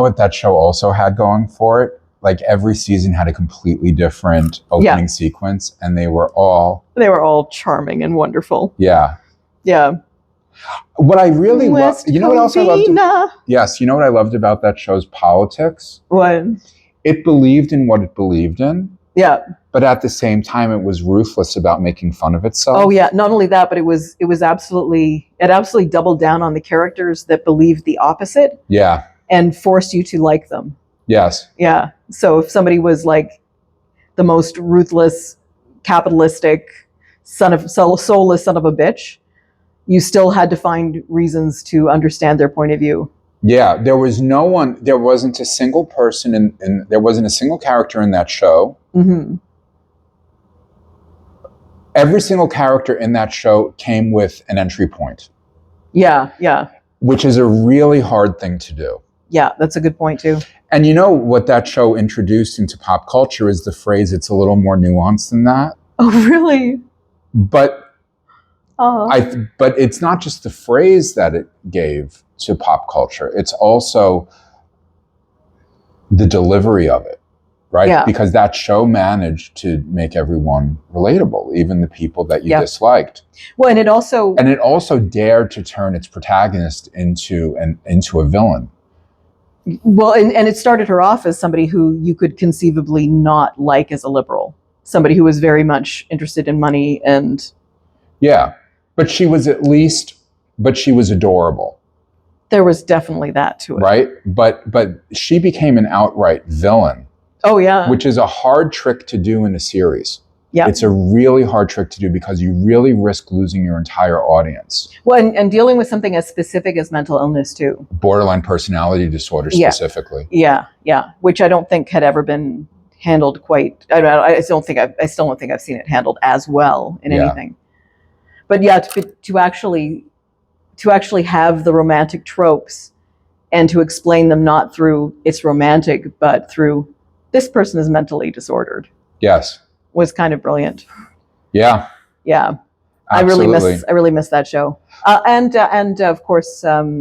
what that show also had going for it? Like every season had a completely different opening sequence, and they were all charming and wonderful. Yeah. Yeah. What I really loved, you know what else I loved? Yes, you know what I loved about that show's politics? What? It believed in what it believed in. Yeah. But at the same time, it was ruthless about making fun of itself. Oh yeah, not only that, but it absolutely doubled down on the characters that believed the opposite. Yeah. And forced you to like them. Yes. Yeah. So if somebody was like the most ruthless, capitalistic, soulless son of a bitch, you still had to find reasons to understand their point of view. Yeah, there wasn't a single person there wasn't a single character in that show. Mm-hmm. Every single character in that show came with an entry point. Yeah, yeah. Which is a really hard thing to do. Yeah, that's a good point too. And you know what that show introduced into pop culture is the phrase, it's a little more nuanced than that. Oh, really? But but it's not just the phrase that it gave to pop culture. It's also the delivery of it, right? Yeah. Because that show managed to make everyone relatable, even the people that you disliked. Well, and it also dared to turn its protagonist into a villain. Well, and it started her off as somebody who you could conceivably not like as a liberal. somebody who was very much interested in money and Yeah. But she was adorable. There was definitely that to it. Right? But she became an outright villain. Oh, yeah. Which is a hard trick to do in a series. Yeah. It's a really hard trick to do because you really risk losing your entire audience. Well, and dealing with something as specific as mental illness too. Borderline personality disorder specifically. Yeah. Which I don't think had ever been handled quite. I still don't think I've seen it handled as well in anything. But yeah, to actually have the romantic tropes and to explain them not through it's romantic, but through this person is mentally disordered. Yes. Was kind of brilliant. Yeah. Yeah. Absolutely. I really miss that show. And of course, what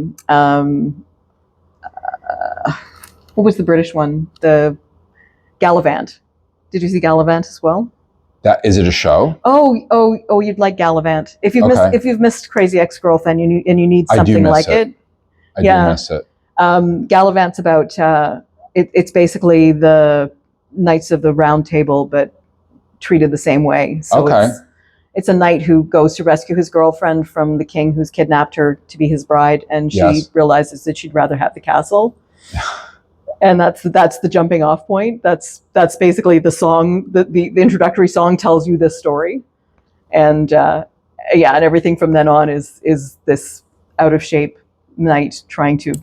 was the British one? The Gallivant. Did you see Gallivant as well? That is it a show? Oh, you'd like Gallivant. If you've missed Crazy Ex-Girlfriend and you need something like it. I do miss it. Gallivant's about it's basically the Knights of the Round Table, but treated the same way. So it's a knight who goes to rescue his girlfriend from the king who's kidnapped her to be his bride, and she realizes that she'd rather have the castle. And that's the jumping off point. That's basically the song. The introductory song tells you this story, and and everything from then on is this out of shape knight trying to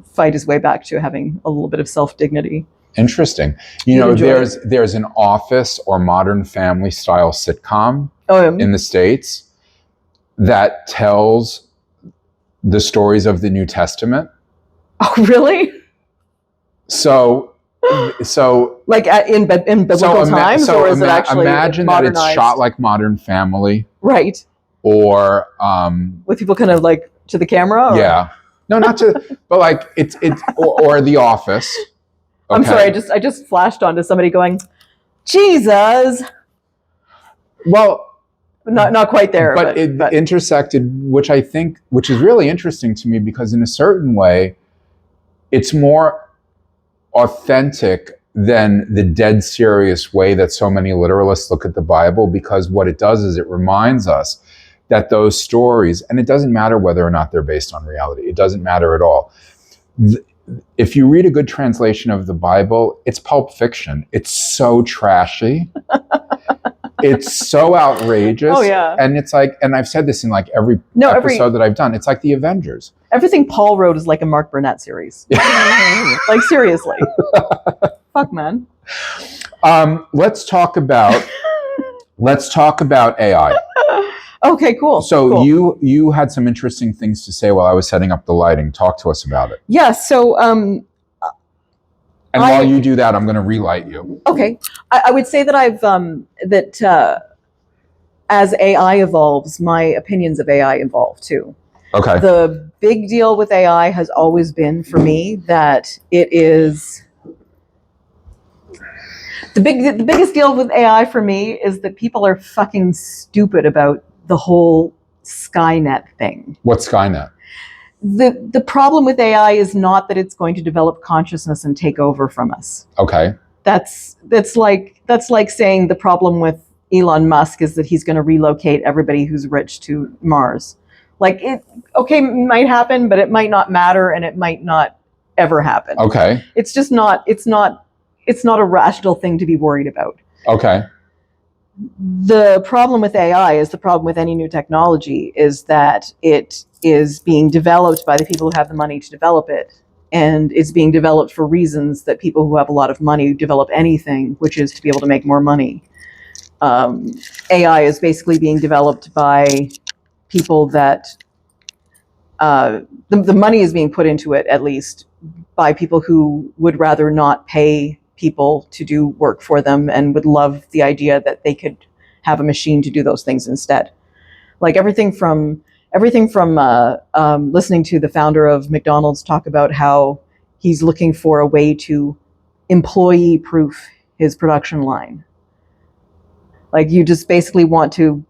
fight his way back to having a little bit of self-dignity. Interesting. There's an Office or Modern Family style sitcom in the States that tells the stories of the New Testament. Oh, really? So like in biblical times, or is it actually imagine that it's shot like Modern Family, right? Or with people kind of like to the camera. Or? Yeah, no, not to, but like it's or The Office. Okay. I'm sorry, I just flashed onto somebody going, Jesus. Well, not quite there, but it intersected, which is really interesting to me because in a certain way, it's more authentic than the dead serious way that so many literalists look at the Bible, because what it does is it reminds us that those stories, and it doesn't matter whether or not they're based on reality, it doesn't matter at all. If you read a good translation of the Bible, it's Pulp Fiction. It's so trashy. It's so outrageous. Oh, yeah. And it's like, and I've said this in like every episode that I've done, it's like the Avengers. Everything Paul wrote is like a Mark Burnett series. Like, seriously. Fuck, man. Let's talk about AI. Okay, cool. So you had some interesting things to say while I was setting up the lighting. Talk to us about it. Yeah, so and while you do that, I'm going to relight you. Okay. I would say that as AI evolves, my opinions of AI evolve too. Okay. The big deal with AI has always been for me that it is the biggest deal with AI for me is that people are fucking stupid about the whole Skynet thing. What's Skynet? The problem with AI is not that it's going to develop consciousness and take over from us. Okay. That's like saying the problem with Elon Musk is that he's going to relocate everybody who's rich to Mars. Like it might happen, but it might not matter, and it might not ever happen. Okay. It's just not a rational thing to be worried about. Okay. The problem with AI is the problem with any new technology is that it is being developed by the people who have the money to develop it. And it's being developed for reasons that people who have a lot of money develop anything, which is to be able to make more money. AI is basically being developed by people that the money is being put into it, at least, by people who would rather not pay people to do work for them and would love the idea that they could have a machine to do those things instead. Like everything from listening to the founder of McDonald's talk about how he's looking for a way to employee-proof his production line. Like you just basically want to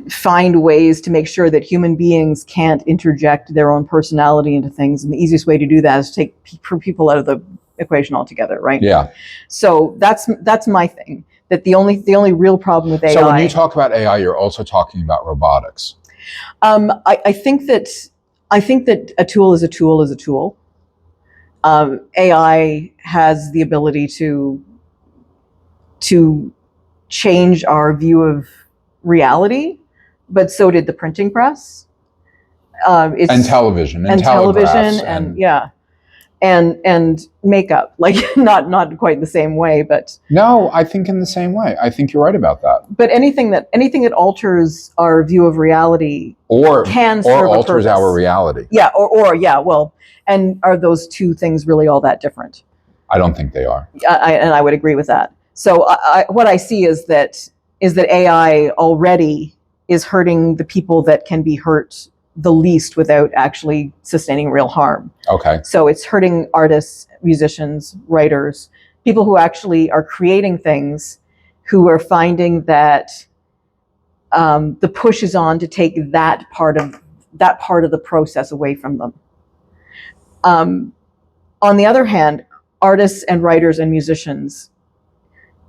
find ways to make sure that human beings can't interject their own personality into things. And the easiest way to do that is to take people out of the equation altogether, right? Yeah. So that's my thing. That the only real problem with AI. So when you talk about AI, you're also talking about robotics. I think that a tool is a tool is a tool. AI has the ability to change our view of reality, but so did the printing press. And television. And television and yeah. And makeup, like not quite the same way, but no, I think in the same way. I think you're right about that. But anything that alters our view of reality can serve or alters a purpose. our reality. Yeah, or yeah, well, and are those two things really all that different? I don't think they are. And I would agree with that. So what I see is that AI already is hurting the people that can be hurt the least without actually sustaining real harm. Okay. So it's hurting artists, musicians, writers, people who actually are creating things, who are finding that the push is on to take that part of the process away from them. On the other hand, artists and writers and musicians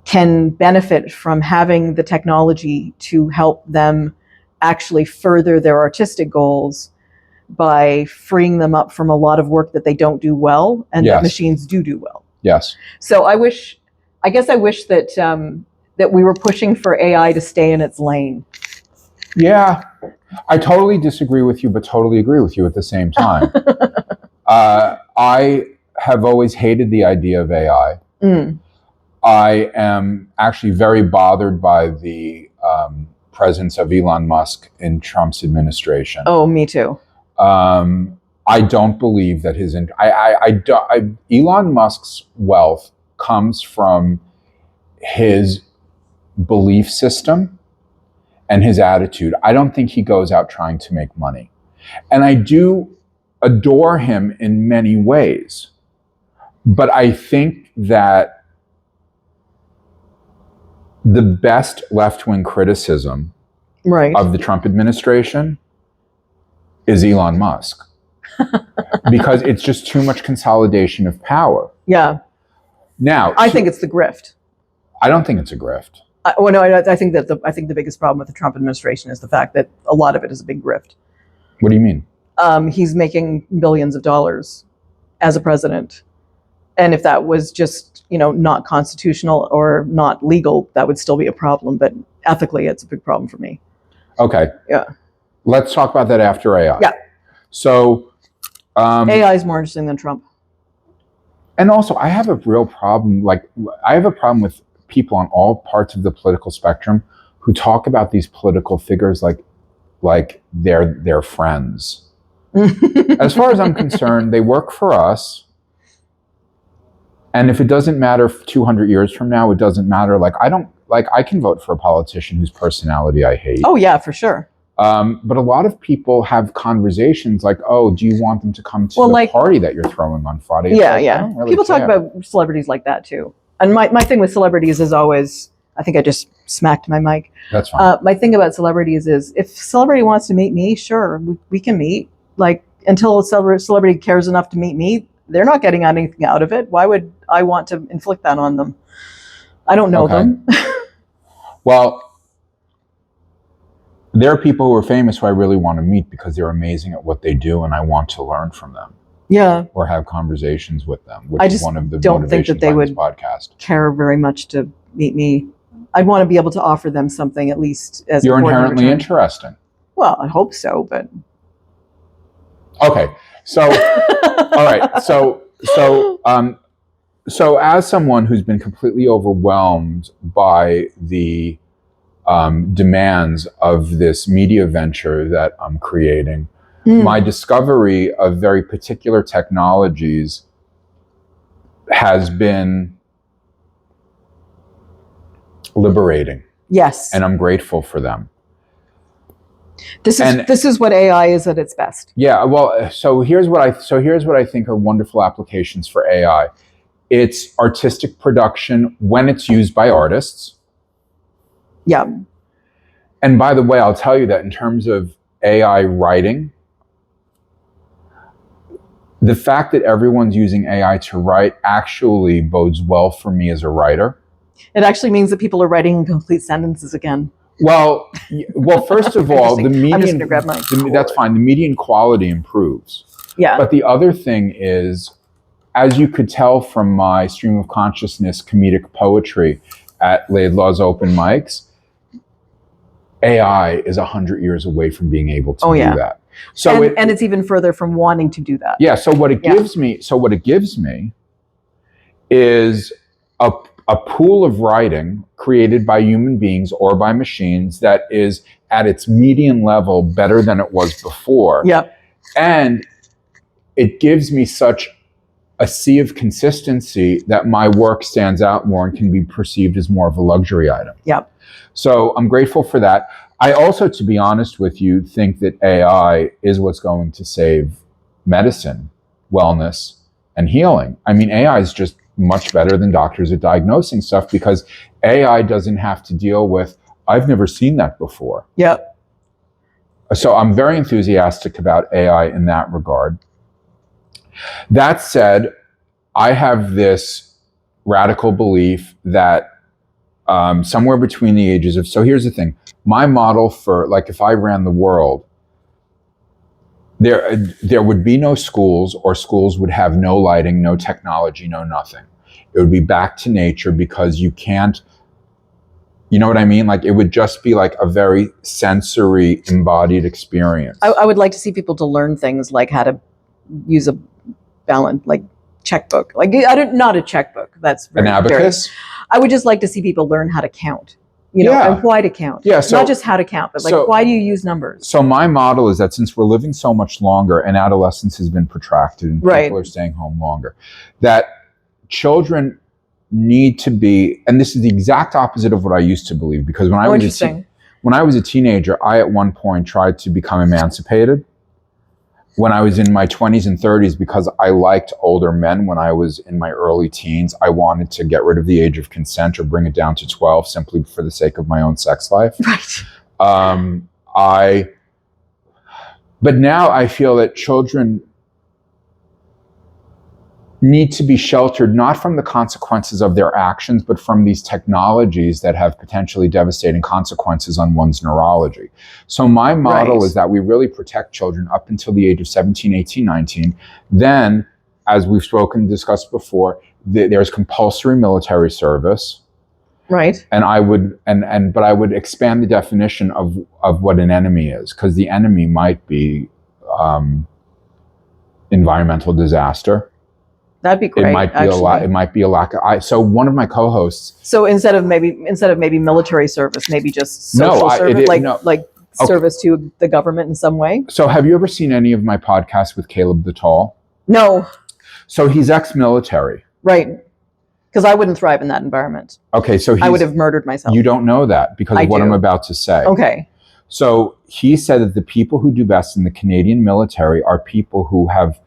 can benefit from having the technology to help them actually further their artistic goals by freeing them up from a lot of work that they don't do well and that machines do well. Yes. So I guess I wish that that we were pushing for AI to stay in its lane. Yeah, I totally disagree with you, but totally agree with you at the same time. I have always hated the idea of AI. I am actually very bothered by the presence of Elon Musk in Trump's administration. Oh, me too. I don't believe that Elon Musk's wealth comes from his belief system and his attitude. I don't think he goes out trying to make money. And I do adore him in many ways. But I think that the best left-wing criticism of the Trump administration is Elon Musk. Because it's just too much consolidation of power. Yeah. Now, I think it's the grift. I don't think it's a grift. I think the biggest problem with the Trump administration is the fact that a lot of it is a big grift. What do you mean? He's making billions of dollars as a president. And if that was just, not constitutional or not legal, that would still be a problem. But ethically, it's a big problem for me. Okay. Yeah. Let's talk about that after AI. Yeah. So AI is more interesting than Trump. And also, I have a real problem. I have a problem with people on all parts of the political spectrum who talk about these political figures like they're friends. As far as I'm concerned, they work for us. And if it doesn't matter 200 years from now, it doesn't matter. I can vote for a politician whose personality I hate. Oh, yeah, for sure. But a lot of people have conversations like, oh, do you want them to come to the party that you're throwing on Friday? Yeah, yeah. Really people talk about celebrities like that, too. And my thing with celebrities is always, I think I just smacked my mic. That's fine. My thing about celebrities is if a celebrity wants to meet me, sure, we can meet. Until a celebrity cares enough to meet me, they're not getting anything out of it. Why would I want to inflict that on them? I don't know them. Well, there are people who are famous who I really want to meet because they're amazing at what they do, and I want to learn from them. Yeah. Or have conversations with them, which is one of the don't think that they would podcast. Care very much to meet me. I'd want to be able to offer them something at least as you're inherently interesting. Well, I hope so, but okay. So all right. So as someone who's been completely overwhelmed by the demands of this media venture that I'm creating, my discovery of very particular technologies has been liberating. Yes. And I'm grateful for them. This is what AI is at its best. Yeah, well, so here's what I think are wonderful applications for AI. It's artistic production when it's used by artists. Yeah. And by the way, I'll tell you that in terms of AI writing, the fact that everyone's using AI to write actually bodes well for me as a writer. It actually means that people are writing complete sentences again. Well, first of all, the I'm just median, going to grab my that's fine. The median quality improves. Yeah. But the other thing is, as you could tell from my stream of consciousness comedic poetry at Laidlaw's open mics, AI is 100 years away from being able to do that. So and it's even further from wanting to do that. Yeah. So what it gives me, is a pool of writing created by human beings or by machines that is at its median level better than it was before. Yep. And it gives me such a sea of consistency that my work stands out more and can be perceived as more of a luxury item. Yep. So I'm grateful for that. I also, to be honest with you, think that AI is what's going to save medicine, wellness, and healing. I mean, AI is just much better than doctors at diagnosing stuff because AI doesn't have to deal with, I've never seen that before. Yep. So I'm very enthusiastic about AI in that regard. That said, I have this radical belief that somewhere between the ages of, so here's the thing, my model for, like, if I ran the world, there would be no schools, or schools would have no lighting, no technology, no nothing. It would be back to nature because you can't, you know what I mean? Like, it would just be like a very sensory embodied experience. I would like to see people to learn things like how to use a balance, like checkbook. Like, not a checkbook. That's very, an abacus. I would just like to see people learn how to count, and why to count. Yeah, so, not just how to count, but like, why do you use numbers? So my model is that since we're living so much longer and adolescence has been protracted and people are staying home longer, that children need to be, and this is the exact opposite of what I used to believe, because when I was a teenager, I at one point tried to become emancipated. When I was in my 20s and 30s, because I liked older men when I was in my early teens, I wanted to get rid of the age of consent or bring it down to 12 simply for the sake of my own sex life. Right. But now I feel that children need to be sheltered not from the consequences of their actions, but from these technologies that have potentially devastating consequences on one's neurology. So my model is that we really protect children up until the age of 17, 18, 19. Then, as we've discussed before, there's compulsory military service. Right. And I would, but I would expand the definition of what an enemy is, because the enemy might be environmental disaster. That'd be great. It might be it might be a lack of. So one of my co-hosts. So instead of maybe military service, maybe just social service, service to the government in some way. So have you ever seen any of my podcasts with Caleb the Tall? No. So he's ex-military. Right. Because I wouldn't thrive in that environment. Okay, so I would have murdered myself. You don't know that because of what I'm about to say. Okay. So he said that the people who do best in the Canadian military are people who have.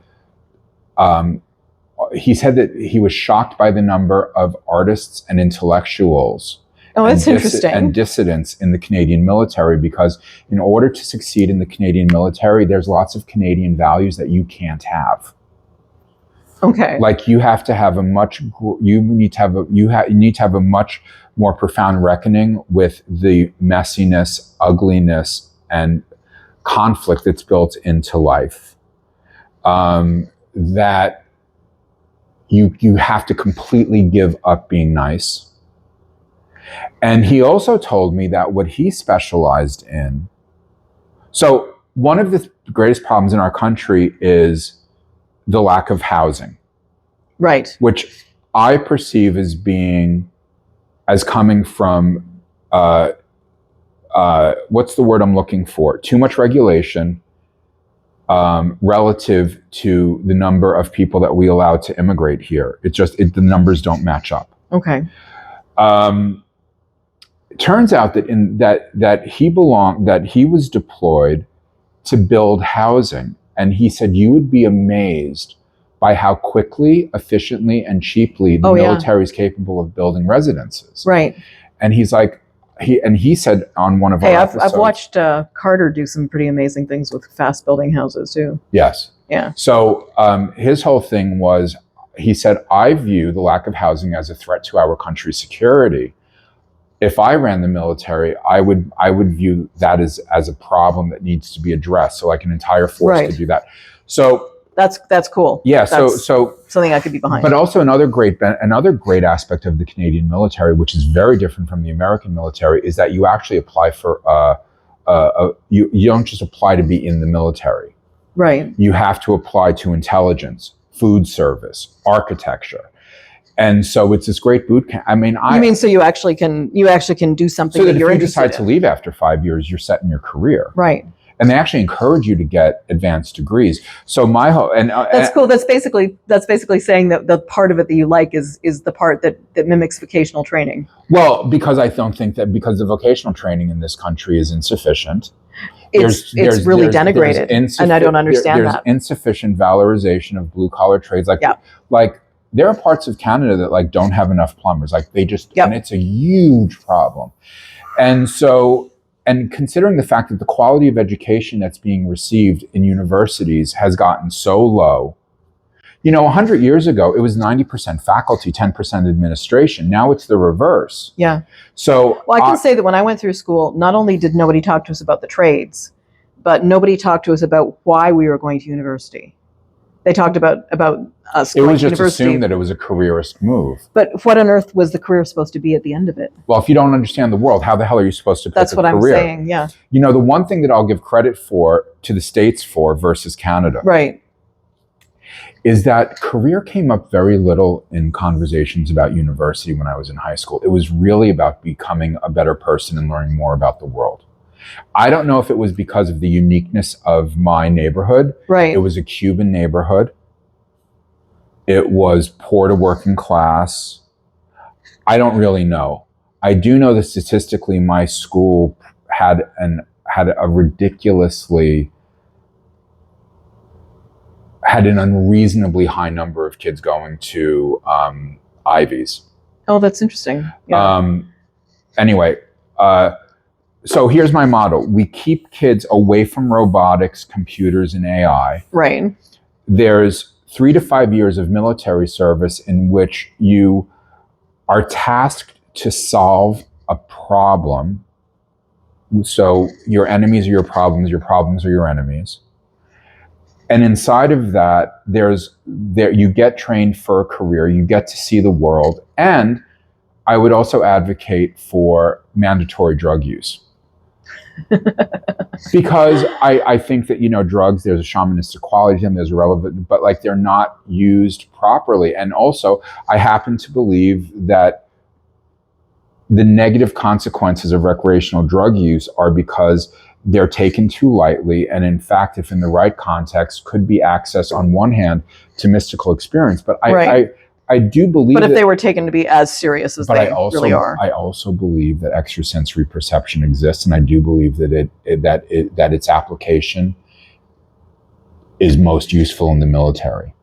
He said that he was shocked by the number of artists and intellectuals. Oh, that's interesting. And dissidents in the Canadian military, because in order to succeed in the Canadian military, there's lots of Canadian values that you can't have. Okay. Like you have to have you need to have a much more profound reckoning with the messiness, ugliness, and conflict that's built into life. That you have to completely give up being nice. And he also told me that what he specialized in, so one of the greatest problems in our country is the lack of housing. Right. Which I perceive as coming from, what's the word I'm looking for? Too much regulation, relative to the number of people that we allow to immigrate here. The numbers don't match up. Okay. It turns out that he was deployed to build housing, and he said you would be amazed by how quickly, efficiently, and cheaply the military is capable of building residences. Right. And he's like, he said on one of our episodes, I've watched Carter do some pretty amazing things with fast building houses too. Yes. Yeah. So his whole thing was, he said, I view the lack of housing as a threat to our country's security. If I ran the military, I would view that as a problem that needs to be addressed. So like an entire force to do that. So that's cool. Yeah. That's so something I could be behind. But also another great aspect of the Canadian military, which is very different from the American military, is that you actually apply for you don't just apply to be in the military. Right. You have to apply to intelligence, food service, architecture. And so it's this great boot camp. I mean, so you actually can do something so that you're if you interested decide to leave after 5 years, you're set in your career. Right. And they actually encourage you to get advanced degrees. So my whole that's cool. That's basically saying that the part of it that you like is the part that mimics vocational training. Well, because I don't think that because the vocational training in this country is insufficient. It's really denigrated, and I don't understand that. There's insufficient valorization of blue collar trades. Like there are parts of Canada that like don't have enough plumbers. Like they just and it's a huge problem. And so. And considering the fact that the quality of education that's being received in universities has gotten so low, 100 years ago, it was 90% faculty, 10% administration. Now it's the reverse. Yeah. So, I can say that when I went through school, not only did nobody talk to us about the trades, but nobody talked to us about why we were going to university. They talked about us it going was to just university. assumed that it was a careerist move. But what on earth was the career supposed to be at the end of it? Well, if you don't understand the world, how the hell are you supposed to pick That's a what career? I'm saying, yeah. The one thing that I'll give credit to the States for versus Canada. Right. Is that career came up very little in conversations about university when I was in high school. It was really about becoming a better person and learning more about the world. I don't know if it was because of the uniqueness of my neighborhood. Right. It was a Cuban neighborhood. It was poor to working class. I don't really know. I do know that statistically my school had an unreasonably high number of kids going to Ivies. Oh, that's interesting. Yeah. Anyway, so here's my motto. We keep kids away from robotics, computers, and AI. Right. There's 3 to 5 years of military service in which you are tasked to solve a problem. So your enemies are your problems are your enemies. And inside of that, you get trained for a career, you get to see the world, and I would also advocate for mandatory drug use. Because I think that, drugs, there's a shamanistic quality to them, there's relevant, but like they're not used properly. And also, I happen to believe that the negative consequences of recreational drug use are because they're taken too lightly, and in fact, if in the right context, could be access on one hand to mystical experience. But I do believe. But if they were taken to be as serious as they really are, I also believe that extrasensory perception exists, and I do believe that that its application is most useful in the military.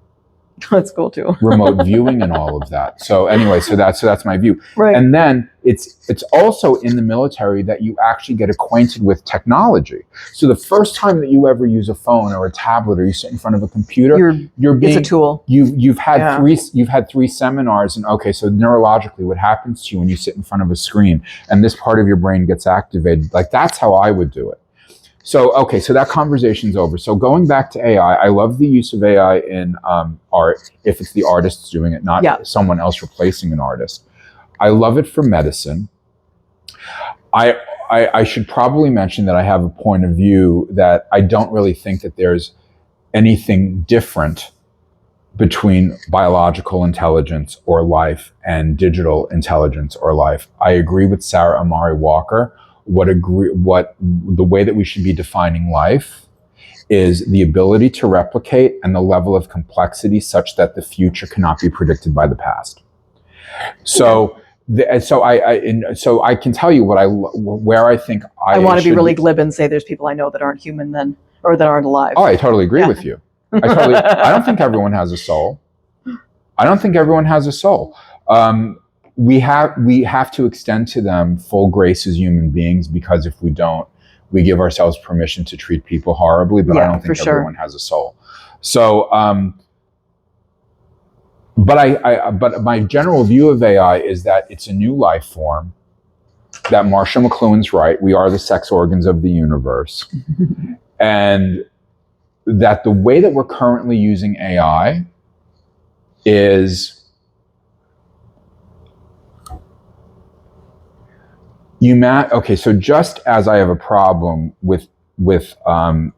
That's cool too. Remote viewing and all of that. So anyway, so that's my view. Right. And then it's also in the military that you actually get acquainted with technology. So the first time that you ever use a phone or a tablet or you sit in front of a computer, it's a tool. You've had three seminars, and okay, so neurologically what happens to you when you sit in front of a screen and this part of your brain gets activated, like that's how I would do it. So, okay, so that conversation's over. So going back to AI, I love the use of AI in art, if it's the artist doing it, not someone else replacing an artist. I love it for medicine. I should probably mention that I have a point of view that I don't really think that there's anything different between biological intelligence or life and digital intelligence or life. I agree with Sarah Amari Walker. The way that we should be defining life is the ability to replicate and the level of complexity such that the future cannot be predicted by the past. So, so I can tell you where I think I want to be really glib and say there's people I know that aren't human then, or that aren't alive. Oh, I totally agree with you. I don't think everyone has a soul. We have to extend to them full grace as human beings, because if we don't, we give ourselves permission to treat people horribly, but I don't think everyone has a soul. So but my general view of AI is that it's a new life form. That Marshall McLuhan's right. We are the sex organs of the universe, and that the way that we're currently using AI is okay. So just as I have a problem with Elon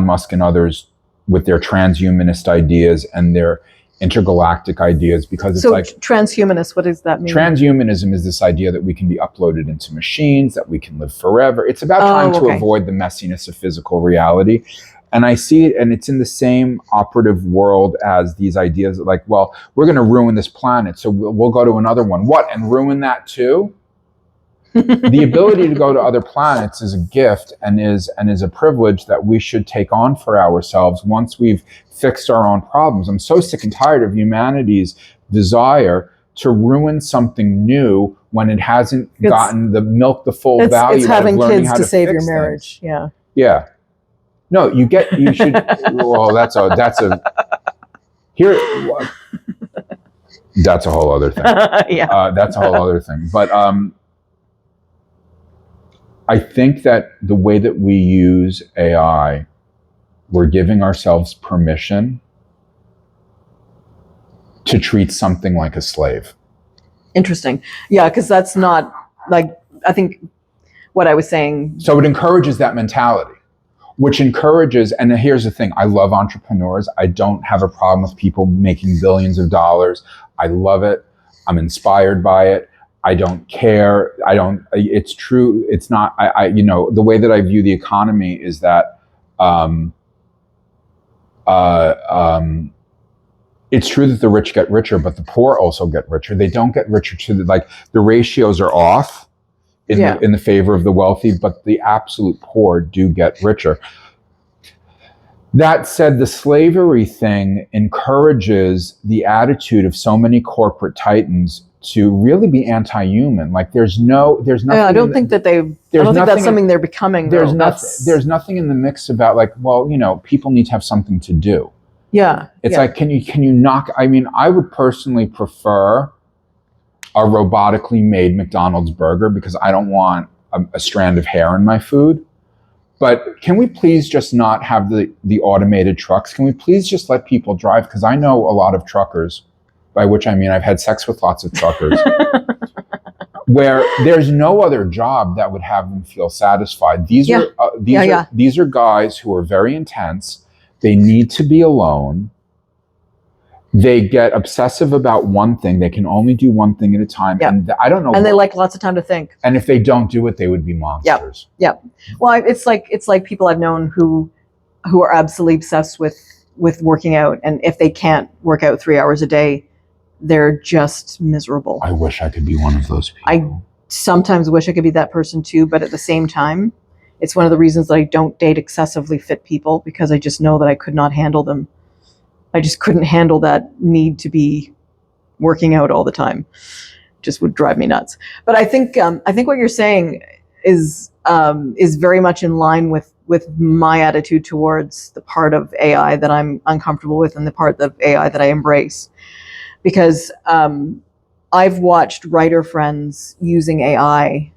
Musk and others with their transhumanist ideas and their intergalactic ideas, because it's so like transhumanist, what does that mean? Transhumanism is this idea that we can be uploaded into machines, that we can live forever. It's about trying to avoid the messiness of physical reality. And I see it, and it's in the same operative world as these ideas like, well, we're going to ruin this planet, so we'll go to another one. What, and ruin that too? The ability to go to other planets is a gift and is a privilege that we should take on for ourselves once we've fixed our own problems. I'm so sick and tired of humanity's desire to ruin something new when it hasn't gotten the full value. It's having of learning kids how to save your fix marriage. things. Yeah. No, you should. Well, that's a whole other thing. That's a whole other thing. But I think that the way that we use AI, we're giving ourselves permission to treat something like a slave. Interesting. Yeah, because that's not like, I think what I was saying. So it encourages that mentality, which encourages, and here's the thing, I love entrepreneurs. I don't have a problem with people making billions of dollars. I love it. I'm inspired by it. I don't care. It's true. It's not, the way that I view the economy is that, it's true that the rich get richer, but the poor also get richer. They don't get richer the ratios are off in the favor of the wealthy, but the absolute poor do get richer. That said, the slavery thing encourages the attitude of so many corporate titans to really be anti-human. Like there's nothing. Yeah, I don't think that's something they're becoming. There's nothing in the mix about like, well, people need to have something to do. Yeah. It's like, can you knock? I mean, I would personally prefer a robotically made McDonald's burger because I don't want a strand of hair in my food. But can we please just not have the automated trucks? Can we please just let people drive? Because I know a lot of truckers, by which I mean I've had sex with lots of truckers, where there's no other job that would have them feel satisfied. These are guys who are very intense. They need to be alone. They get obsessive about one thing. They can only do one thing at a time. Yep. And I don't know. And they like lots of time to think. And if they don't do it, they would be monsters. Yep. Well, it's like people I've known who are absolutely obsessed with working out. And if they can't work out 3 hours a day, they're just miserable. I wish I could be one of those people. I sometimes wish I could be that person too. But at the same time, it's one of the reasons that I don't date excessively fit people, because I just know that I could not handle them. I just couldn't handle that need to be working out all the time. Just would drive me nuts. But I think what you're saying is very much in line with my attitude towards the part of AI that I'm uncomfortable with and the part of AI that I embrace. Because I've watched writer friends using AI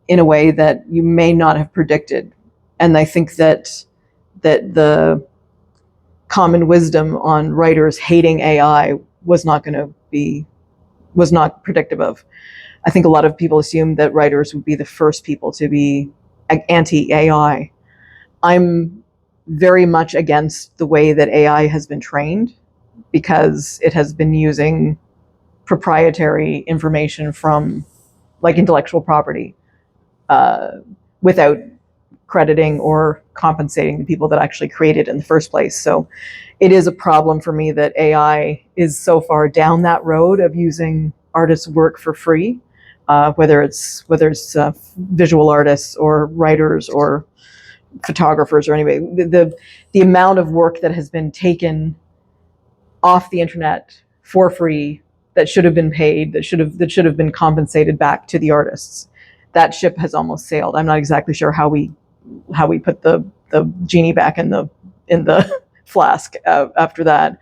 in a way that you may not have predicted. And I think that the common wisdom on writers hating AI was not predictive of. I think a lot of people assumed that writers would be the first people to be anti-AI. I'm very much against the way that AI has been trained, because it has been using proprietary information from like intellectual property without crediting or compensating the people that actually created it in the first place. So it is a problem for me that AI is so far down that road of using artists' work for free, whether it's visual artists or writers or photographers or anybody. The amount of work that has been taken off the internet for free that should have been paid, that should have been compensated back to the artists, that ship has almost sailed. I'm not exactly sure how we put the genie back in the flask after that,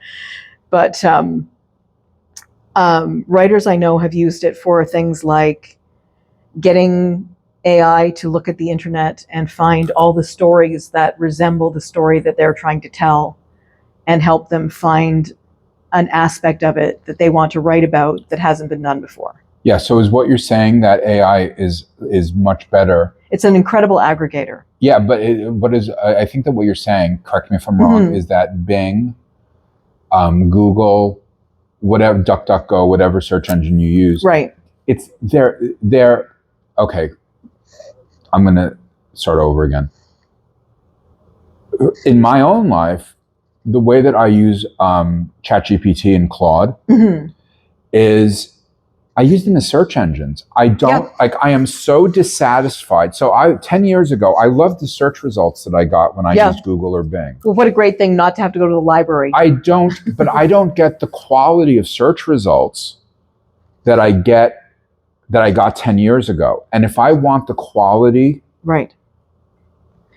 but Writers I know have used it for things like getting AI to look at the internet and find all the stories that resemble the story that they're trying to tell and help them find an aspect of it that they want to write about that hasn't been done before. Yeah. So is what you're saying that AI is much better? It's an incredible aggregator. Yeah, but I think that what you're saying, correct me if I'm wrong, is that Bing, Google, whatever, DuckDuckGo, whatever search engine you use, right? They're okay. I'm going to start over again. In my own life, the way that I use ChatGPT and Claude is I use them as search engines. I don't I am so dissatisfied. So 10 years ago, I loved the search results that I got when I used Google or Bing. Well, what a great thing not to have to go to the library. I don't get the quality of search results that I got 10 years ago. And if I want the quality, right.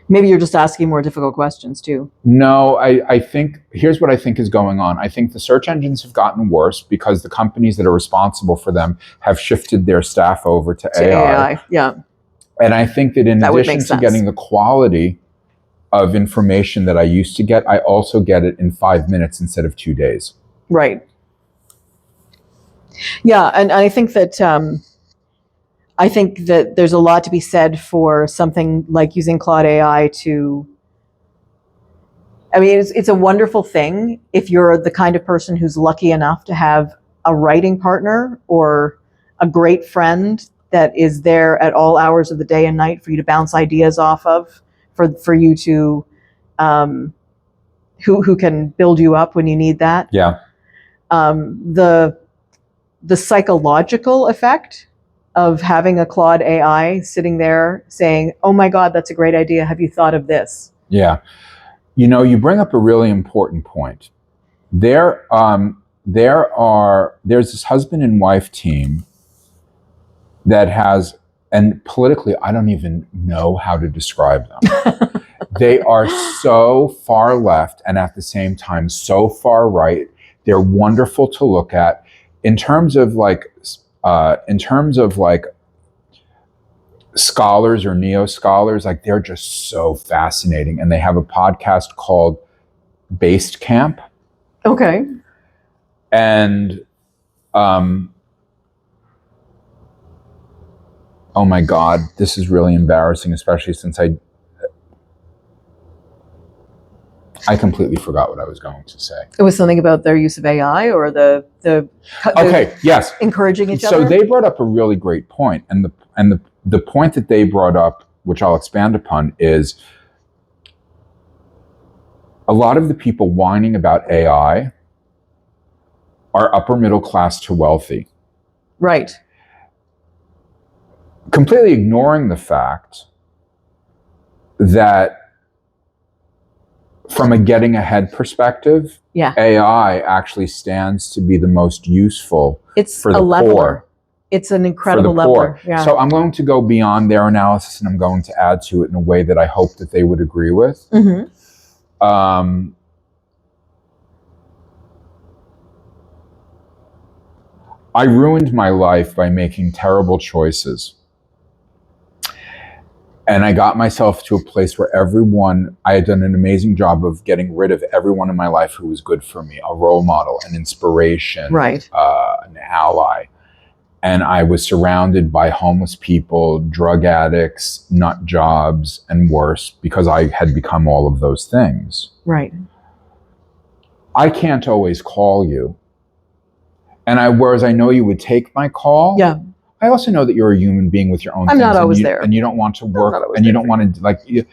Maybe you're just asking more difficult questions too. No, I think, here's what I think is going on. I think the search engines have gotten worse because the companies that are responsible for them have shifted their staff over to AI. Yeah. And I think that in addition to getting the quality of information that I used to get, I also get it in 5 minutes instead of 2 days. Right. Yeah, and I think that there's a lot to be said for something like using Claude AI to, I mean, it's a wonderful thing if you're the kind of person who's lucky enough to have a writing partner or a great friend that is there at all hours of the day and night for you to bounce ideas off of, for you to, who can build you up when you need that. Yeah. The psychological effect of having a Claude AI sitting there saying, "Oh my God, that's a great idea. Have you thought of this?" Yeah. You know, you bring up a really important point. There's this husband and wife team that has, and politically, I don't even know how to describe them. They are so far left and at the same time so far right. They're wonderful to look at in terms of like scholars or neo-scholars. Like, they're just so fascinating. And they have a podcast called Based Camp. Okay. And oh my God, this is really embarrassing, especially since I completely forgot what I was going to say. It was something about their use of AI or the okay, yes, encouraging each other. So they brought up a really great point, and the point that they brought up, which I'll expand upon, is a lot of the people whining about AI are upper middle class to wealthy. Right. Completely ignoring the fact that from a getting ahead perspective, AI actually stands to be the most useful for the poor. It's an incredible leveler. Yeah. So I'm going to go beyond their analysis, and I'm going to add to it in a way that I hope that they would agree with. I ruined my life by making terrible choices. And I got myself to a place where I had done an amazing job of getting rid of everyone in my life who was good for me, a role model, an inspiration, right. An ally. And I was surrounded by homeless people, drug addicts, nut jobs, and worse, because I had become all of those things. Right. I can't always call you. And whereas I know you would take my call. Yeah. I also know that you're a human being with your own I'm things. not always there. And you don't want to work, and you don't want to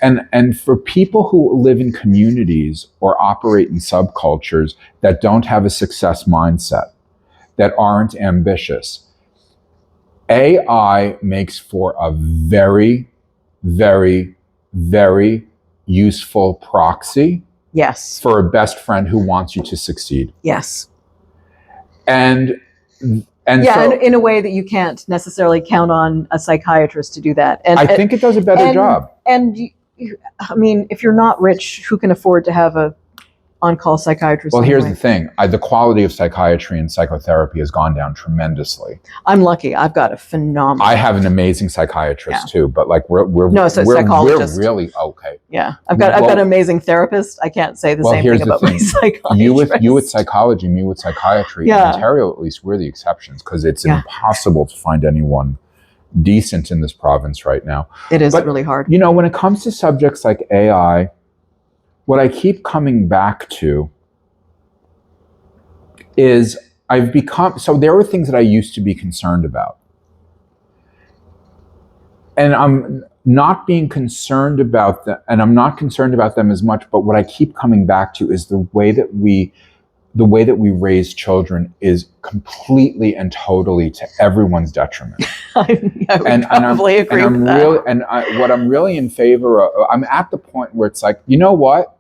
and for people who live in communities or operate in subcultures that don't have a success mindset, that aren't ambitious, AI makes for a very, very, very useful proxy. Yes. For a best friend who wants you to succeed. Yes. And yeah, so, in a way that you can't necessarily count on a psychiatrist to do that. And I think it does a better job. And I mean, if you're not rich, who can afford to have a on-call psychiatrist. Well, here's anyway. the thing. The quality of psychiatry and psychotherapy has gone down tremendously. I'm lucky. I've got a phenomenal. I have an amazing psychiatrist too, but like we're psychologist. really okay. Yeah, I've got an amazing therapist. I can't say the same thing about my psychiatrist. You with psychology, me with psychiatry. In Ontario, at least, we're the exceptions because it's impossible to find anyone decent in this province right now. It is really hard. You know, when it comes to subjects like AI, what I keep coming back to is so there were things that I used to be concerned about. And I'm not being concerned about them, and I'm not concerned about them as much, but what I keep coming back to is the way that we raise children is completely and totally to everyone's detriment. I would probably agree with that. What I'm really in favor of, I'm at the point where it's like, you know what?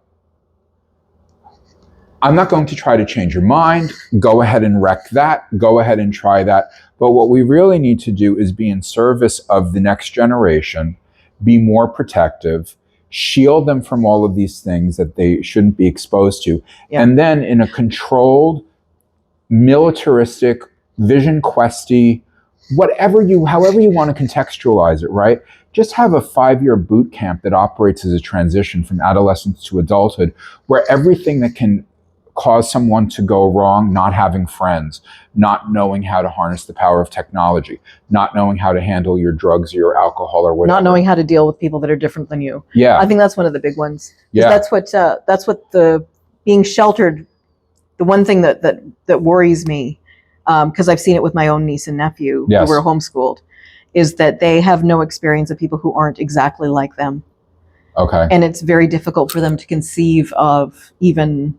I'm not going to try to change your mind. Go ahead and wreck that. Go ahead and try that. But what we really need to do is be in service of the next generation, be more protective, shield them from all of these things that they shouldn't be exposed to. Yeah. And then in a controlled, militaristic, vision questy, however you want to contextualize it, right? Just have a 5-year boot camp that operates as a transition from adolescence to adulthood, where everything that can cause someone to go wrong, not having friends, not knowing how to harness the power of technology, not knowing how to handle your drugs or your alcohol or whatever. Not knowing how to deal with people that are different than you. Yeah. I think that's one of the big ones. Yeah. That's what the being sheltered, the one thing that worries me, because I've seen it with my own niece and nephew who were homeschooled, is that they have no experience of people who aren't exactly like them. Okay. And it's very difficult for them to conceive of even...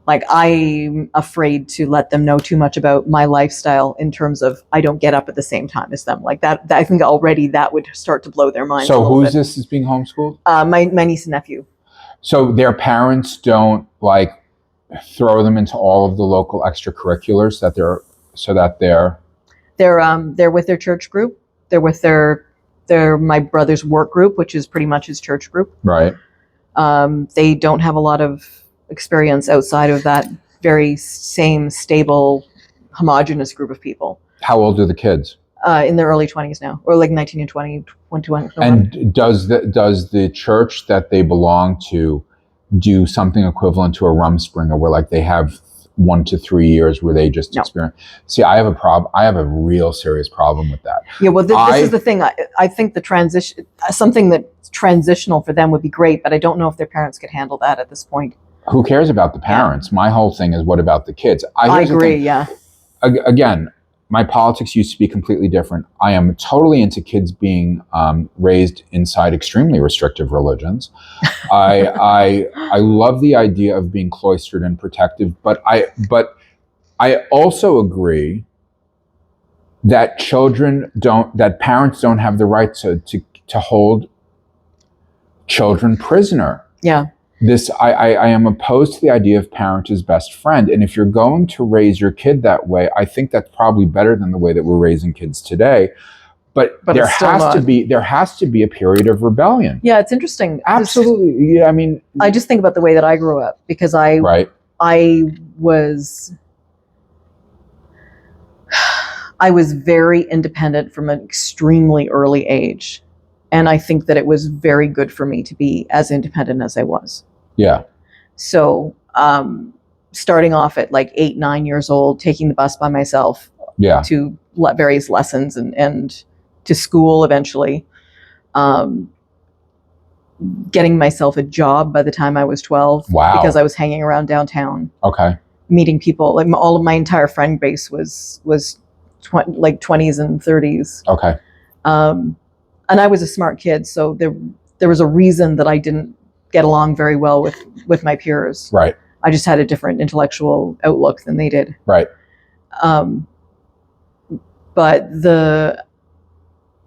Like, I'm afraid to let them know too much about my lifestyle in terms of I don't get up at the same time as them. Like that I think already that would start to blow their minds. So who's this is being homeschooled? My niece and nephew. So their parents don't like throw them into all of the local extracurriculars they're with their church group. They're with their my brother's work group, which is pretty much his church group. Right. They don't have a lot of experience outside of that very same stable, homogenous group of people. How old are the kids? In their early 20s now, or like 19 and 20, 21. And does the church that they belong to do something equivalent to a Rumspringa, where like they have 1 to 3 years where they just experience? See, I have a problem. I have a real serious problem with that. Yeah, well, this is the thing. I think the transition, something that's transitional for them would be great, but I don't know if their parents could handle that at this point. Who cares about the parents? Yeah. My whole thing is, what about the kids? I agree, yeah. Again, my politics used to be completely different. I am totally into kids being raised inside extremely restrictive religions. I love the idea of being cloistered and protective, but I also agree that parents don't have the right to hold children prisoner. Yeah. I am opposed to the idea of parent as best friend. And if you're going to raise your kid that way, I think that's probably better than the way that we're raising kids today. But there has to be a period of rebellion. Yeah, it's interesting. Absolutely. Yeah, I mean, I just think about the way that I grew up, because I was very independent from an extremely early age. And I think that it was very good for me to be as independent as I was. Yeah. So starting off at like 8, 9 years old, taking the bus by myself to various lessons and to school eventually. Getting myself a job by the time I was 12. Wow. Because I was hanging around downtown. Okay. Meeting people. Like all of my entire friend base was like 20s and 30s. Okay. And I was a smart kid, so there was a reason that I didn't get along very well with my peers. Right. I just had a different intellectual outlook than they did. Right. But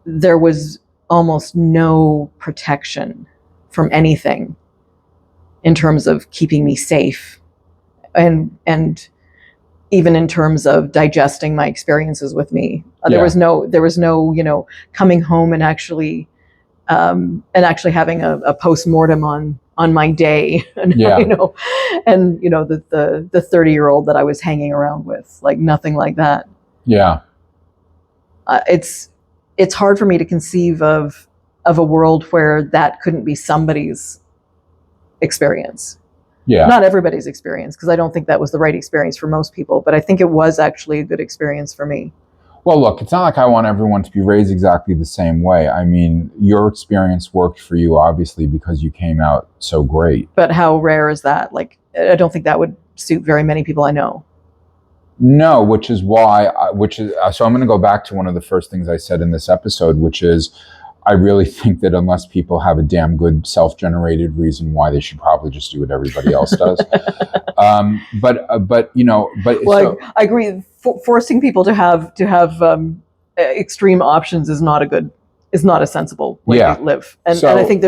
there was almost no protection from anything in terms of keeping me safe, and even in terms of digesting my experiences with me. There was no, coming home and actually having a post-mortem on on my day, and, Yeah. and the 30-year-old that I was hanging around with, like nothing like that. Yeah. It's hard for me to conceive of a world where that couldn't be somebody's experience. Yeah. Not everybody's experience, because I don't think that was the right experience for most people, but I think it was actually a good experience for me. Well, look, it's not like I want everyone to be raised exactly the same way. I mean, your experience worked for you, obviously, because you came out so great. But how rare is that? Like, I don't think that would suit very many people I know. No, which is why, so I'm going to go back to one of the first things I said in this episode, which is, I really think that unless people have a damn good self-generated reason why, they should probably just do what everybody else does. Well, I agree. Forcing people to have extreme options is not a sensible way to live. And I think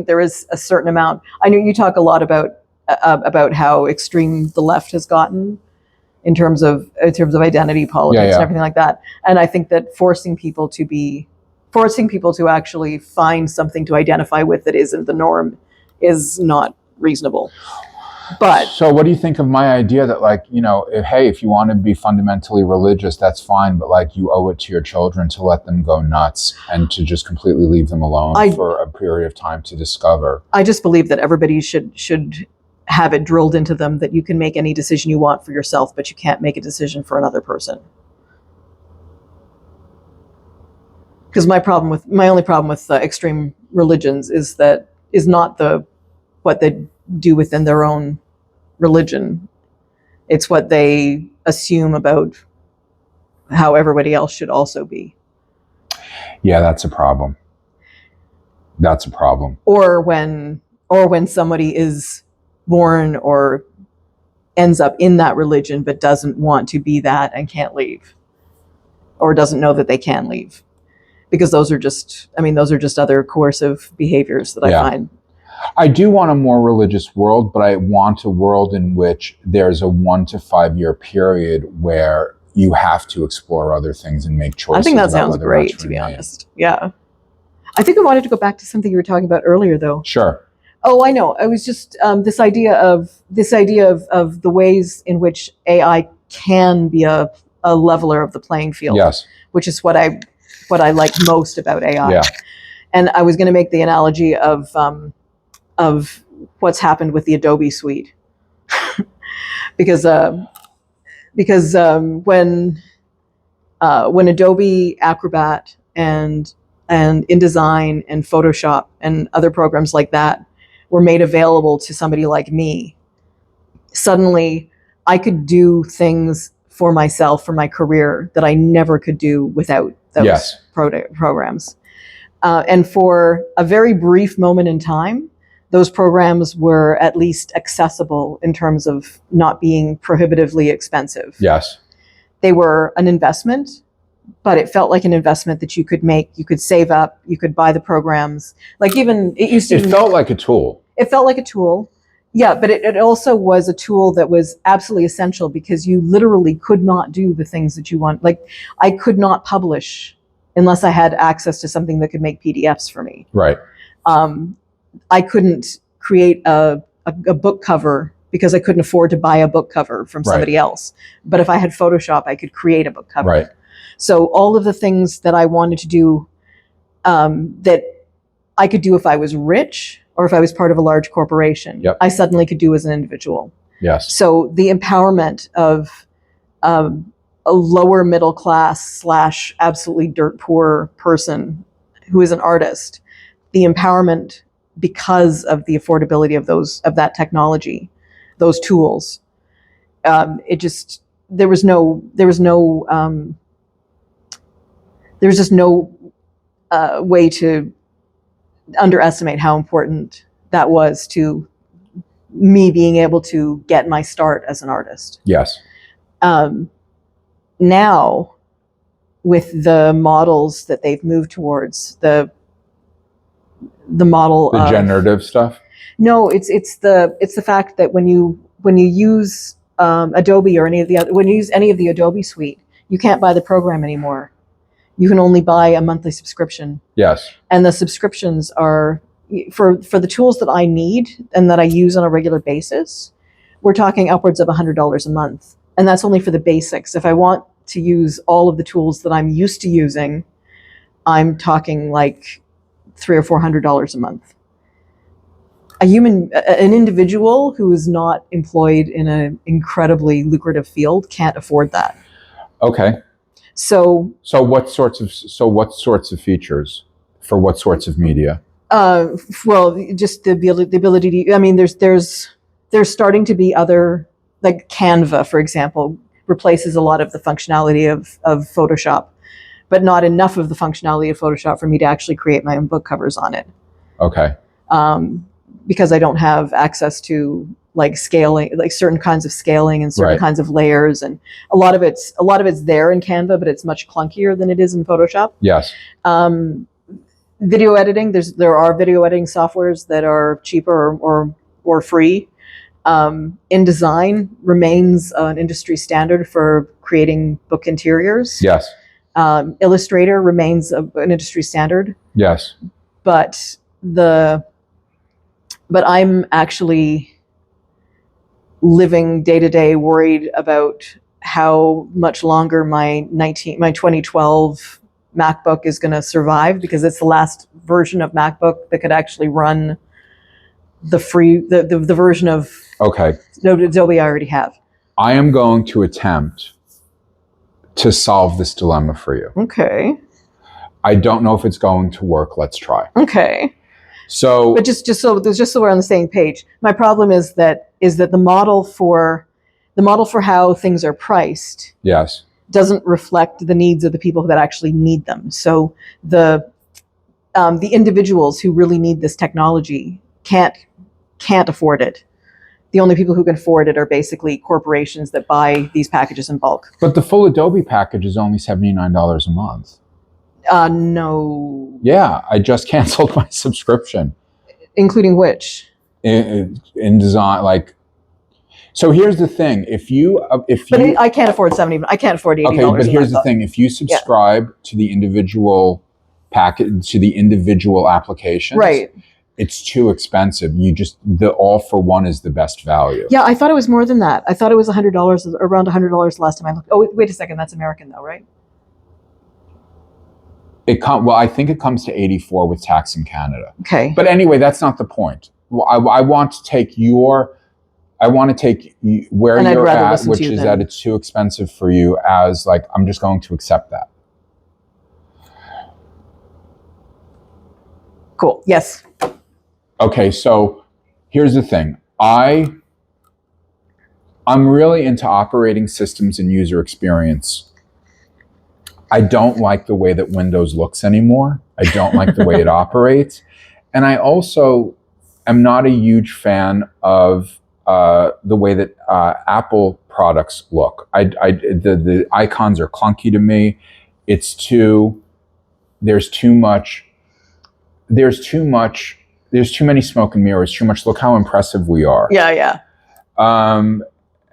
there is a certain amount. I know you talk a lot about how extreme the left has gotten in terms of identity politics and everything like that. And I think that forcing people to actually find something to identify with that isn't the norm is not reasonable. But so what do you think of my idea that, like, if you want to be fundamentally religious, that's fine, but like, you owe it to your children to let them go nuts and to just completely leave them alone for a period of time to discover? I just believe that everybody should have it drilled into them that you can make any decision you want for yourself, but you can't make a decision for another person. Because my only problem with extreme religions is not what they do within their own religion. It's what they assume about how everybody else should also be. Yeah, that's a problem. That's a problem. Or when somebody is born or ends up in that religion but doesn't want to be that and can't leave, or doesn't know that they can leave. Because those are just other coercive behaviors that I find. I do want a more religious world, but I want a world in which there's a 1 to 5 year period where you have to explore other things and make choices. I think that sounds great, to be honest. Yeah. I think I wanted to go back to something you were talking about earlier, though. Sure. Oh, I know. I was just this idea of the ways in which AI can be a leveler of the playing field. Yes. Which is what I like most about AI. Yeah. And I was going to make the analogy of what's happened with the Adobe suite, because when Adobe Acrobat and InDesign and Photoshop and other programs like that were made available to somebody like me, suddenly I could do things for myself, for my career, that I never could do without those programs. And for a very brief moment in time, those programs were at least accessible in terms of not being prohibitively expensive. Yes. They were an investment, but it felt like an investment that you could make. You could save up, you could buy the programs. Like it felt like a tool. It felt like a tool. Yeah, but it also was a tool that was absolutely essential, because you literally could not do the things that you want. Like, I could not publish unless I had access to something that could make PDFs for me. Right. I couldn't create a book cover because I couldn't afford to buy a book cover from somebody else. But if I had Photoshop, I could create a book cover. Right. So all of the things that I wanted to do, that I could do if I was rich or if I was part of a large corporation, I suddenly could do as an individual. Yes. So the empowerment of a lower middle class / absolutely dirt poor person who is an artist, the empowerment because of the affordability of that technology, those tools, there was just no way to underestimate how important that was to me being able to get my start as an artist. Yes. Now, with the models that they've moved towards, the generative stuff. No, it's the fact that when you use Adobe or when you use any of the Adobe suite, you can't buy the program anymore. You can only buy a monthly subscription. Yes. And the subscriptions are, for the tools that I need and that I use on a regular basis, we're talking upwards of $100 a month. And that's only for the basics. If I want to use all of the tools that I'm used to using, I'm talking like $300 or $400 a month. An individual who is not employed in an incredibly lucrative field can't afford that. Okay. So what sorts of features for what sorts of media? Well, just the ability to. I mean, there's starting to be other, like Canva, for example, replaces a lot of the functionality of Photoshop, but not enough of the functionality of Photoshop for me to actually create my own book covers on it. Okay. Because I don't have access to like scaling, like certain kinds of scaling and certain kinds of layers, and a lot of it's there in Canva, but it's much clunkier than it is in Photoshop. Yes. Video editing, there are video editing softwares that are cheaper or free. InDesign remains an industry standard for creating book interiors. Yes. Illustrator remains an industry standard. Yes. But I'm actually living day to day worried about how much longer my 2012 MacBook is going to survive, because it's the last version of MacBook that could actually run the version of Adobe I already have. I am going to attempt to solve this dilemma for you. Okay. I don't know if it's going to work. Let's try. Okay. So, but just so we're on the same page, my problem is that the model for how things are priced, yes, doesn't reflect the needs of the people that actually need them. So the individuals who really need this technology can't afford it. The only people who can afford it are basically corporations that buy these packages in bulk. But the full Adobe package is only $79 a month. No. Yeah, I just canceled my subscription. Including which? In design, like. So here's the thing: I can't afford I can't afford $80. Okay, but here's the thing: if you subscribe to the individual package, to the individual applications, right, it's too expensive. The all for one is the best value. Yeah, I thought it was more than that. I thought it was $100, around $100 last time I looked. Oh, wait a second, that's American though, right? I think it comes to 84 with tax in Canada. Okay. But anyway, that's not the point. Well, I want to take where and you're at, which is that it's too expensive for you, as like, I'm just going to accept that. Cool. Yes. Okay, so here's the thing. I'm really into operating systems and user experience. I don't like the way that Windows looks anymore. I don't like the way it operates. And I also am not a huge fan of the way that Apple products look. The icons are clunky to me. There's too many smoke and mirrors, too much, look how impressive we are. Yeah.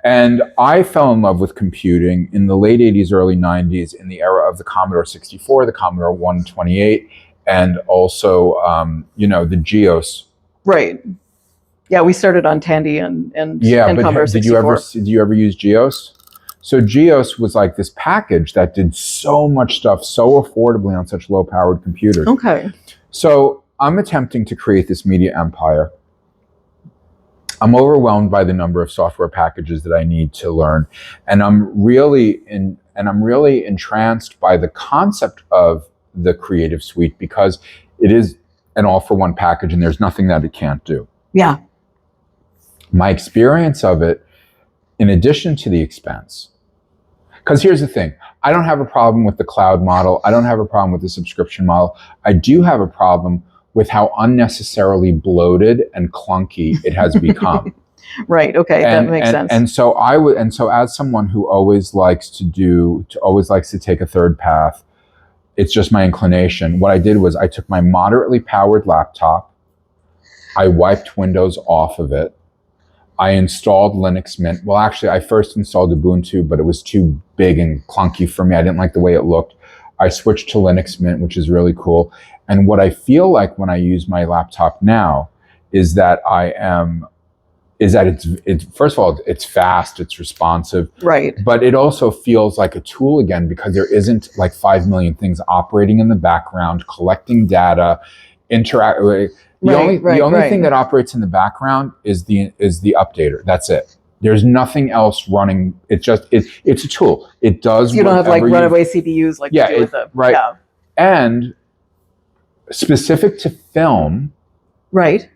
And I fell in love with computing in the late 80s, early 90s, in the era of the Commodore 64, the Commodore 128, and also, the GEOS. Right. Yeah, we started on Tandy and Commodore 64. Did you ever use GEOS? So GEOS was like this package that did so much stuff so affordably on such low-powered computers. Okay. So I'm attempting to create this media empire. I'm overwhelmed by the number of software packages that I need to learn, and I'm really entranced by the concept of the Creative Suite, because it is an all-for-one package, and there's nothing that it can't do. Yeah. My experience of it, in addition to the expense, because here's the thing: I don't have a problem with the cloud model. I don't have a problem with the subscription model. I do have a problem with how unnecessarily bloated and clunky it has become. Right. Okay. That makes sense. And so as someone who always likes to take a third path, it's just my inclination. What I did was I took my moderately powered laptop, I wiped Windows off of it, I installed Linux Mint. Well, actually, I first installed Ubuntu, but it was too big and clunky for me. I didn't like the way it looked. I switched to Linux Mint, which is really cool. And what I feel like when I use my laptop now is that it's first of all, it's fast, it's responsive. Right. But it also feels like a tool again, because there isn't like 5 million things operating in the background, collecting data, interact. The only thing that operates in the background is the updater. That's it. There's nothing else running. It's a tool. It does. So you don't have like runaway CPUs like you do with them. Right. Yeah. And specific to film. Right.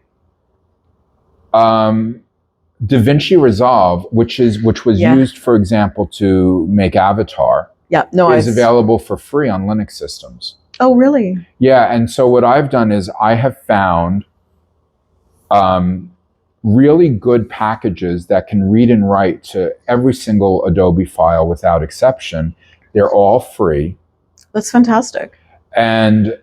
DaVinci Resolve, which was used, for example, to make Avatar. Yeah. No, is available for free on Linux systems. Oh, really? Yeah. And so what I've done is I have found really good packages that can read and write to every single Adobe file without exception. They're all free. That's fantastic. And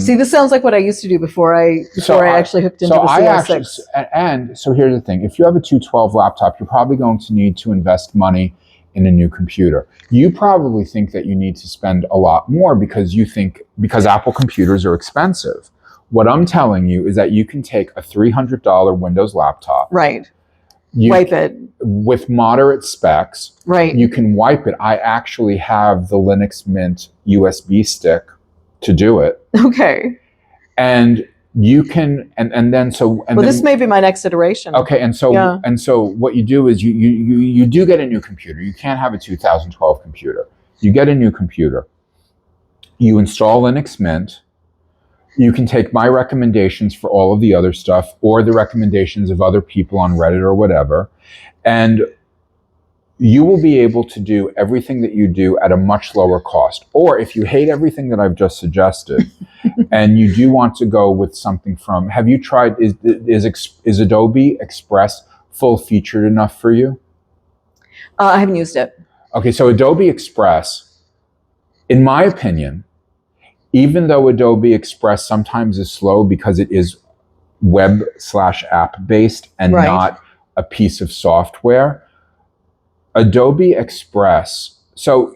see, this sounds like what I used to do before I actually hooked into the CS6. And so here's the thing: if you have a 212 laptop, you're probably going to need to invest money in a new computer. You probably think that you need to spend a lot more because Apple computers are expensive. What I'm telling you is that you can take a $300 Windows laptop. Right. Wipe it. With moderate specs. Right. You can wipe it. I actually have the Linux Mint USB stick to do it. Okay. And you can, this may be my next iteration. Okay. And so what you do is you do get a new computer. You can't have a 2012 computer. You get a new computer. You install Linux Mint. You can take my recommendations for all of the other stuff or the recommendations of other people on Reddit or whatever. And you will be able to do everything that you do at a much lower cost. Or if you hate everything that I've just suggested and you do want to go with something have you tried, is Adobe Express full featured enough for you? I haven't used it. Okay, so Adobe Express, in my opinion, even though Adobe Express sometimes is slow because it is web/app based and not a piece of software, Adobe Express, so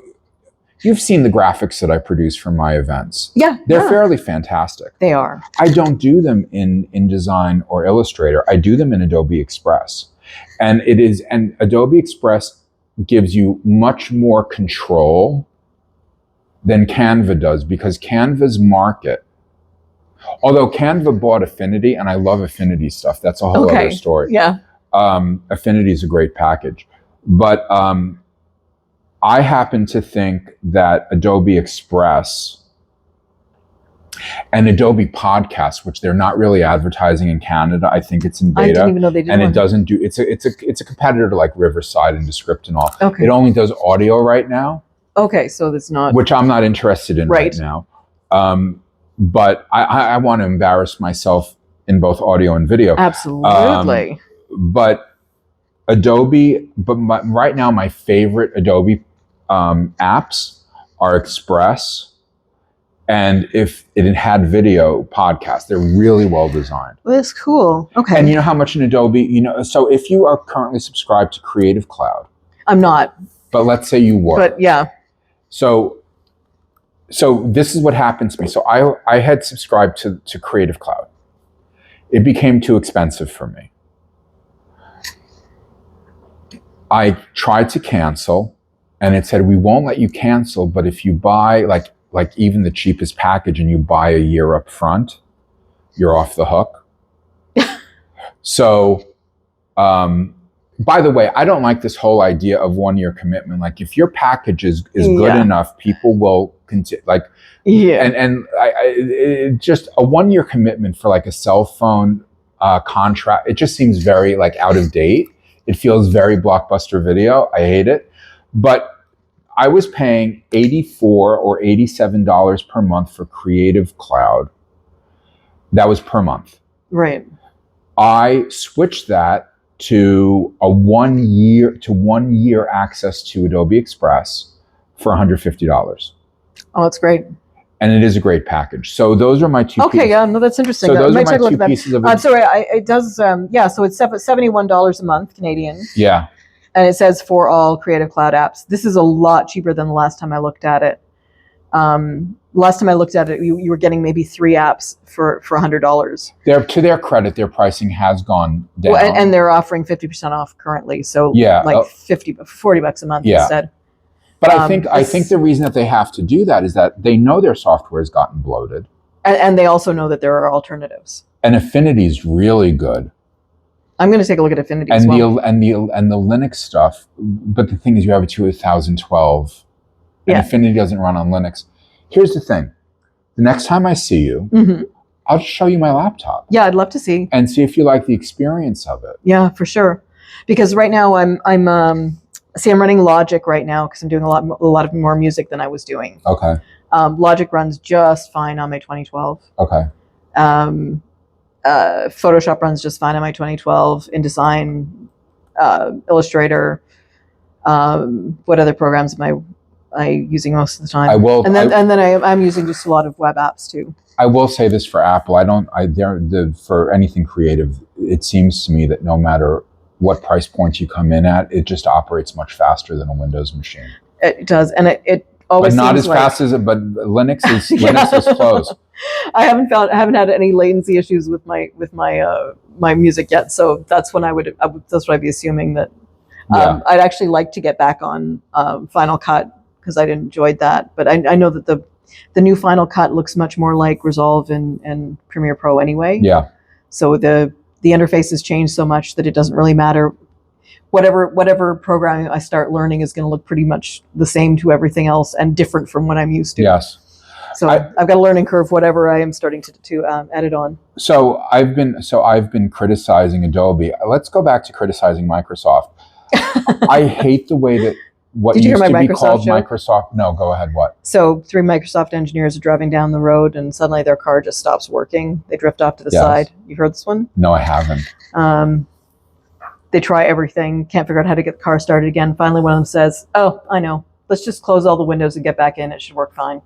you've seen the graphics that I produce for my events. Yeah. They're fairly fantastic. They are. I don't do them in InDesign or Illustrator. I do them in Adobe Express. And Adobe Express gives you much more control than Canva does, because Canva's market, although Canva bought Affinity, and I love Affinity stuff. That's a whole other story. Yeah. Affinity is a great package. But I happen to think that Adobe Express and Adobe Podcast, which they're not really advertising in Canada, I think it's in beta. I didn't even know they did. And it doesn't do. It's a competitor to like Riverside and Descript and all. Okay. It only does audio right now. Okay, so that's not, which I'm not interested in right now. But I want to embarrass myself in both audio and video. Absolutely. But Adobe, right now my favorite Adobe apps are Express, and if it had video podcast. They're really well designed. Well, that's cool. Okay. And you know how much in Adobe, so if you are currently subscribed to Creative Cloud. I'm not. But let's say you were. But yeah. So this is what happened to me. So I had subscribed to Creative Cloud. It became too expensive for me. I tried to cancel, and it said, we won't let you cancel, but if you buy like even the cheapest package and you buy a year up front, you're off the hook. So, by the way, I don't like this whole idea of 1 year commitment. Like if your package is good enough, people will continue. And just a 1 year commitment for like a cell phone contract. It just seems very like out of date. It feels very Blockbuster Video. I hate it. But I was paying $84 or $87 per month for Creative Cloud. That was per month. Right. I switched that to a 1 year access to Adobe Express for $150. Oh, that's great. And it is a great package. So those are my two pieces. Okay, yeah, no, that's interesting. So those are my two pieces of it. I'm sorry, it does, so it's $71 a month, Canadian. Yeah. And it says for all Creative Cloud apps. This is a lot cheaper than the last time I looked at it. Last time I looked at it, you were getting maybe 3 apps for $100. To their credit, their pricing has gone down. Well, and they're offering 50% off currently. So like $40 a month instead. But I think the reason that they have to do that is that they know their software has gotten bloated. And they also know that there are alternatives. And Affinity is really good. I'm going to take a look at Affinity and as well. And the Linux stuff. But the thing is, you have a 2012, and Affinity doesn't run on Linux. Here's the thing: the next time I see you, I'll just show you my laptop. Yeah, I'd love to see. And see if you like the experience of it. Yeah, for sure. Because right now I'm running Logic right now because I'm doing a lot of more music than I was doing. Okay. Logic runs just fine on my 2012. Okay. Photoshop runs just fine on my 2012. InDesign, Illustrator. What other programs am I using most of the time? I'm using just a lot of web apps too. I will say this for Apple. For anything creative, it seems to me that no matter what price point you come in at, it just operates much faster than a Windows machine. It does, and it always but not seems as fast as it. But Linux is close. I haven't had any latency issues with my music yet, so that's when that's what I'd be assuming that. I'd actually like to get back on Final Cut because I'd enjoyed that, but I know that the new Final Cut looks much more like Resolve and Premiere Pro anyway. Yeah. So the interface has changed so much that it doesn't really matter. Whatever programming I start learning is going to look pretty much the same to everything else and different from what I'm used to. Yes. So I've got a learning curve, whatever I am starting to edit on. So I've been criticizing Adobe. Let's go back to criticizing Microsoft. I hate the way that what used to be called Microsoft. No, go ahead. What? So 3 Microsoft engineers are driving down the road and suddenly their car just stops working. They drift off to the side. You heard this one? No, I haven't. They try everything, can't figure out how to get the car started again. Finally, one of them says, "Oh, I know. Let's just close all the windows and get back in. It should work fine."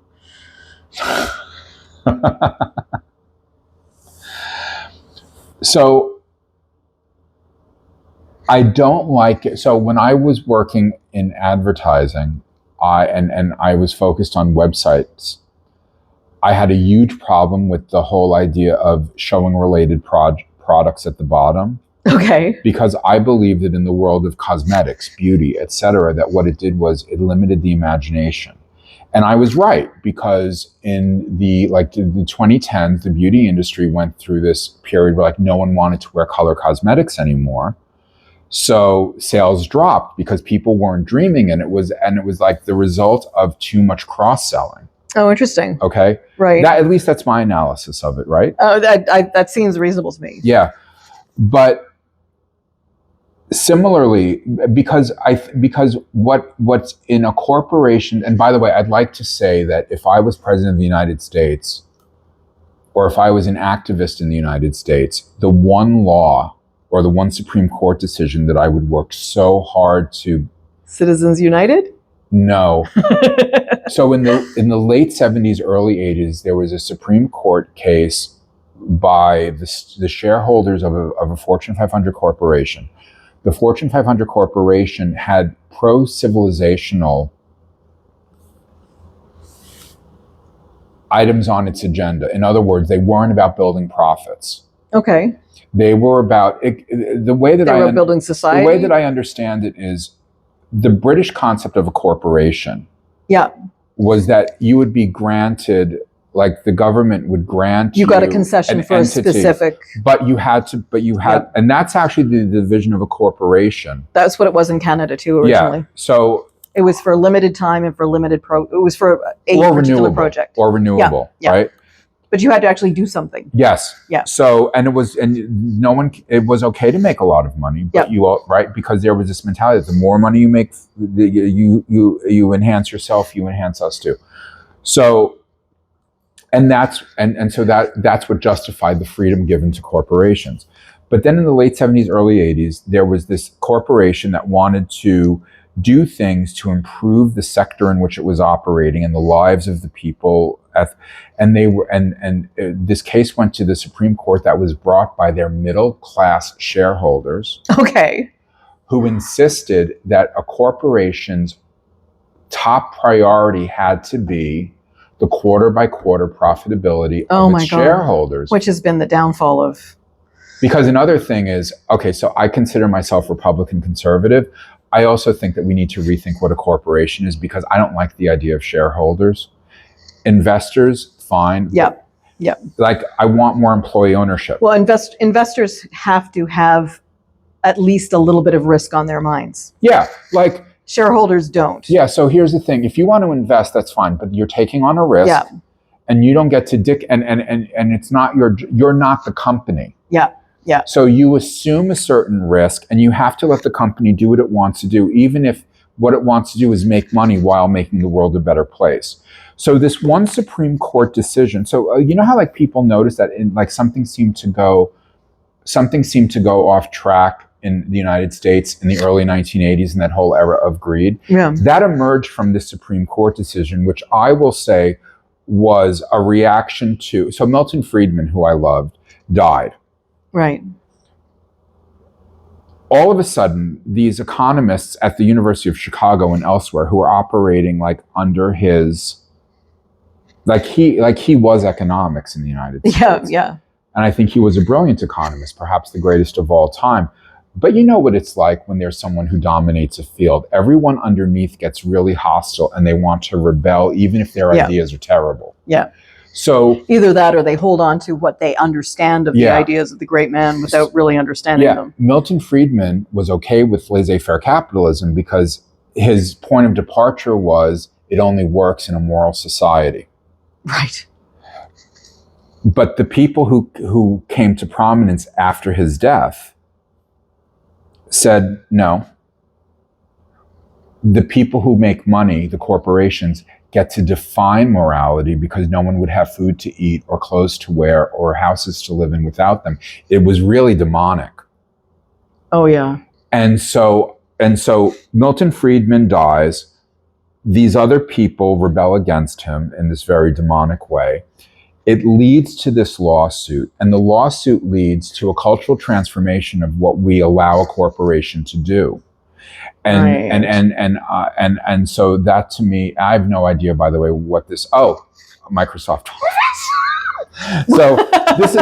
So I don't like it. So when I was working in advertising, I was focused on websites, I had a huge problem with the whole idea of showing related products at the bottom. Okay. Because I believe that in the world of cosmetics, beauty, etc., that what it did was it limited the imagination. And I was right, because in the 2010s, the beauty industry went through this period where no one wanted to wear color cosmetics anymore. So sales dropped because people weren't dreaming, and it was like the result of too much cross-selling. Oh, interesting. Okay. Right. At least that's my analysis of it, right? Oh, that seems reasonable to me. Yeah. But similarly, because what's in a corporation, and by the way, I'd like to say that if I was president of the United States, or if I was an activist in the United States, the one law or the one Supreme Court decision that I would work so hard to... Citizens United? No. So in the late 70s, early 80s, there was a Supreme Court case by the shareholders of a Fortune 500 corporation. The Fortune 500 corporation had pro-civilizational items on its agenda. In other words, they weren't about building profits. Okay. They were about the way that they were building society. The way that I understand it is the British concept of a corporation. Yeah. Was that you would be granted, like the government would grant you got a concession for entity, a specific, but you had, yep. And that's actually the division of a corporation. That's what it was in Canada too originally. Yeah. So it was for limited time and for limited it was for a particular project or renewable, yeah. Right? But you had to actually do something. Yes. Yeah. So, it was okay to make a lot of money, but yep. Right? Because there was this mentality that the more money you make, you enhance yourself, you enhance us too. So, that's what justified the freedom given to corporations. But then in the late 70s, early 80s, there was this corporation that wanted to do things to improve the sector in which it was operating and the lives of the people. And this case went to the Supreme Court that was brought by their middle class shareholders. Okay. Who insisted that a corporation's top priority had to be the quarter by quarter profitability Oh of my its God. shareholders. Which has been the downfall of... Because another thing is, okay, so I consider myself Republican conservative. I also think that we need to rethink what a corporation is, because I don't like the idea of shareholders. Investors, fine. Yeah. Yeah. Like, I want more employee ownership. Well, investors have to have at least a little bit of risk on their minds. Yeah, like... Shareholders don't. Yeah, so here's the thing. If you want to invest, that's fine, but you're taking on a risk. Yeah. And you don't get to and it's not you're not the company. Yeah. Yeah. So you assume a certain risk, and you have to let the company do what it wants to do, even if what it wants to do is make money while making the world a better place. So this one Supreme Court decision. So you know how like people notice that something seemed to go off track in the United States in the early 1980s, in that whole era of greed. Yeah. That emerged from this Supreme Court decision, which I will say was a reaction to... So Milton Friedman, who I loved, died. Right. All of a sudden, these economists at the University of Chicago and elsewhere who are operating like under his... Like he was economics in the United States. Yeah, yeah. And I think he was a brilliant economist, perhaps the greatest of all time. But you know what it's like when there's someone who dominates a field. Everyone underneath gets really hostile, and they want to rebel, even if their ideas are terrible. Yeah. So either that, or they hold on to what they understand of the ideas of the great man without really understanding them. Milton Friedman was okay with laissez-faire capitalism because his point of departure was it only works in a moral society. Right. But the people who came to prominence after his death said, no, the people who make money, the corporations, get to define morality, because no one would have food to eat or clothes to wear or houses to live in without them. It was really demonic. Oh, yeah. And so Milton Friedman dies. These other people rebel against him in this very demonic way. It leads to this lawsuit, and the lawsuit leads to a cultural transformation of what we allow a corporation to do. And so that, to me, I have no idea, by the way, what this... Oh, Microsoft Office. This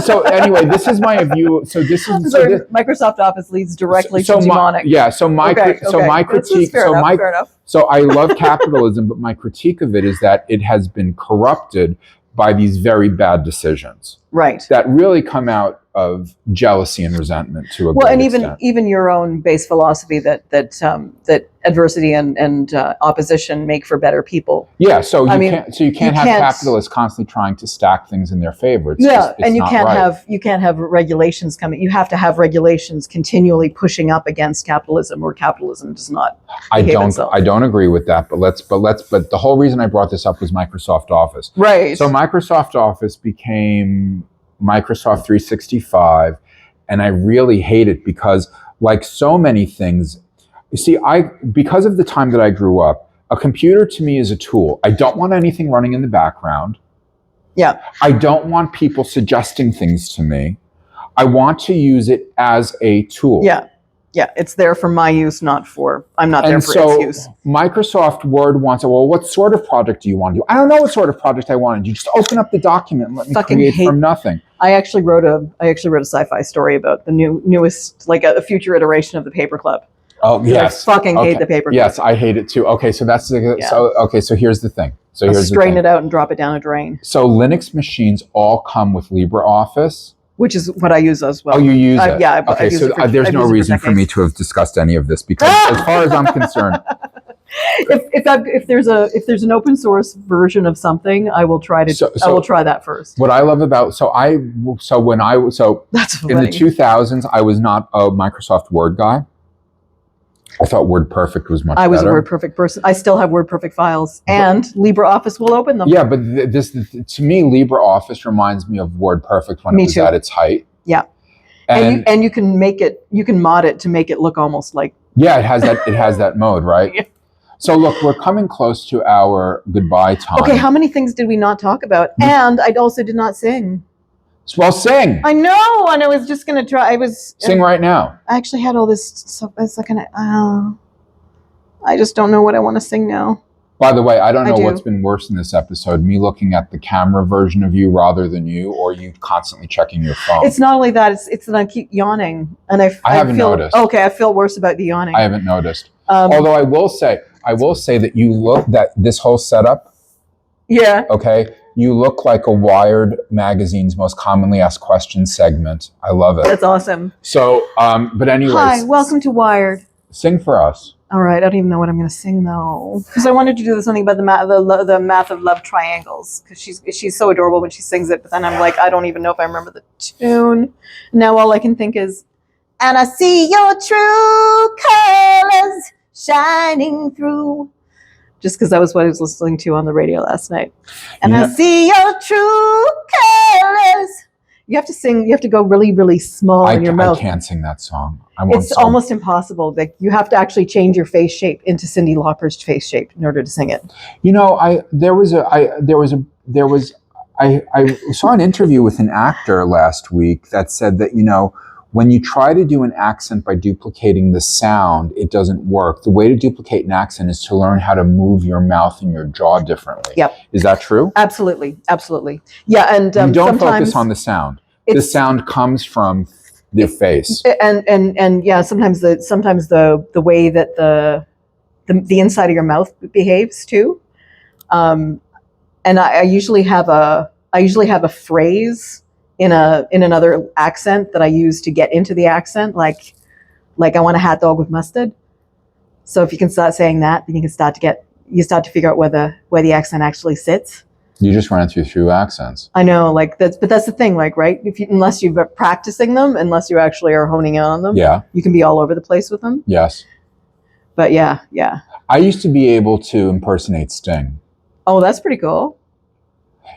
is my view. So Microsoft Office leads directly to demonic. My critique. Fair enough. So I love capitalism, but my critique of it is that it has been corrupted by these very bad decisions. Right. That really come out of jealousy and resentment to a great extent. even your own base philosophy that adversity and opposition make for better people. Yeah, so you can't have capitalists constantly trying to stack things in their favor. It's you can't right. you can't have regulations coming. You have to have regulations continually pushing up against capitalism, or capitalism does not behave itself. I don't agree with that, but the whole reason I brought this up was Microsoft Office. Right. So Microsoft Office became Microsoft 365, and I really hate it because, like so many things, you see, because of the time that I grew up, a computer to me is a tool. I don't want anything running in the background. Yeah. I don't want people suggesting things to me. I want to use it as a tool. Yeah. Yeah, it's there for my use, I'm not there for its use. Microsoft Word wants, well, what sort of project do you want to do? I don't know what sort of project I want to do. Just open up the document and let me create from nothing. I actually wrote a sci-fi story about the newest, like a future iteration of the Paperclip. Oh, yes. I fucking hate the Paperclip. Yes, I hate it too. Okay, so that's so here's the thing. Straighten it out and drop it down a drain. So Linux machines all come with LibreOffice, which is what I use as well. Oh, you use it? Yeah. Okay, so there's no reason for me to have discussed any of this, because as far as I'm concerned, if there's an open source version of something, I will try I will try that first. What I love about that's in the 2000s, I was not a Microsoft Word guy. I thought WordPerfect was much better. I was a WordPerfect person. I still have WordPerfect files, and LibreOffice will open them. Yeah, but to me, LibreOffice reminds me of WordPerfect when it was at its height. Yeah, and you can mod it to make it look almost like. Yeah, it has that mode, right? Yeah. So look, we're coming close to our goodbye time. Okay, how many things did we not talk about? And I also did not sing. Well, sing. I know, and I was just going to try. Sing right now. I actually had all this stuff. It's like I just don't know what I want to sing now. By the way, I don't I know do. what's been worse in this episode, me looking at the camera version of you rather than you, or you constantly checking your phone. It's not only that, it's that I keep yawning. And I haven't feel, noticed. Okay, I feel worse about the yawning. I haven't noticed. Although I will say that you look, that this whole setup, yeah. Okay, you look like a Wired magazine's most commonly asked questions segment. I love it. That's awesome. So, but anyways. Hi, welcome to Wired. Sing for us. All right, I don't even know what I'm going to sing though, because I wanted to do something about the math of love triangles, because she's so adorable when she sings it. But then I'm like, I don't even know if I remember the tune. Now all I can think is, and I see your true colors shining through. Just because that was what I was listening to on the radio last night. And I see your true colors. You have to sing. You have to go really, really small in your mouth. I can't sing that song. It's almost impossible. Like, you have to actually change your face shape into Cyndi Lauper's face shape in order to sing it. You know, I saw an interview with an actor last week that said that, you know, when you try to do an accent by duplicating the sound, it doesn't work. The way to duplicate an accent is to learn how to move your mouth and your jaw differently. Yep. Is that true? Absolutely. Absolutely. Yeah. And you don't focus on the sound. The sound comes from the face. And yeah, sometimes the way that the inside of your mouth behaves too. And I usually have a phrase in another accent that I use to get into the accent, like I want a hot dog with mustard. So if you can start saying that, then you can start to figure out where the accent actually sits. You just ran through accents. I know, but that's the thing, like, right? Unless you've been practicing them, unless you actually are honing in on them, yeah, you can be all over the place with them. Yes. But yeah. I used to be able to impersonate Sting. Oh, that's pretty cool.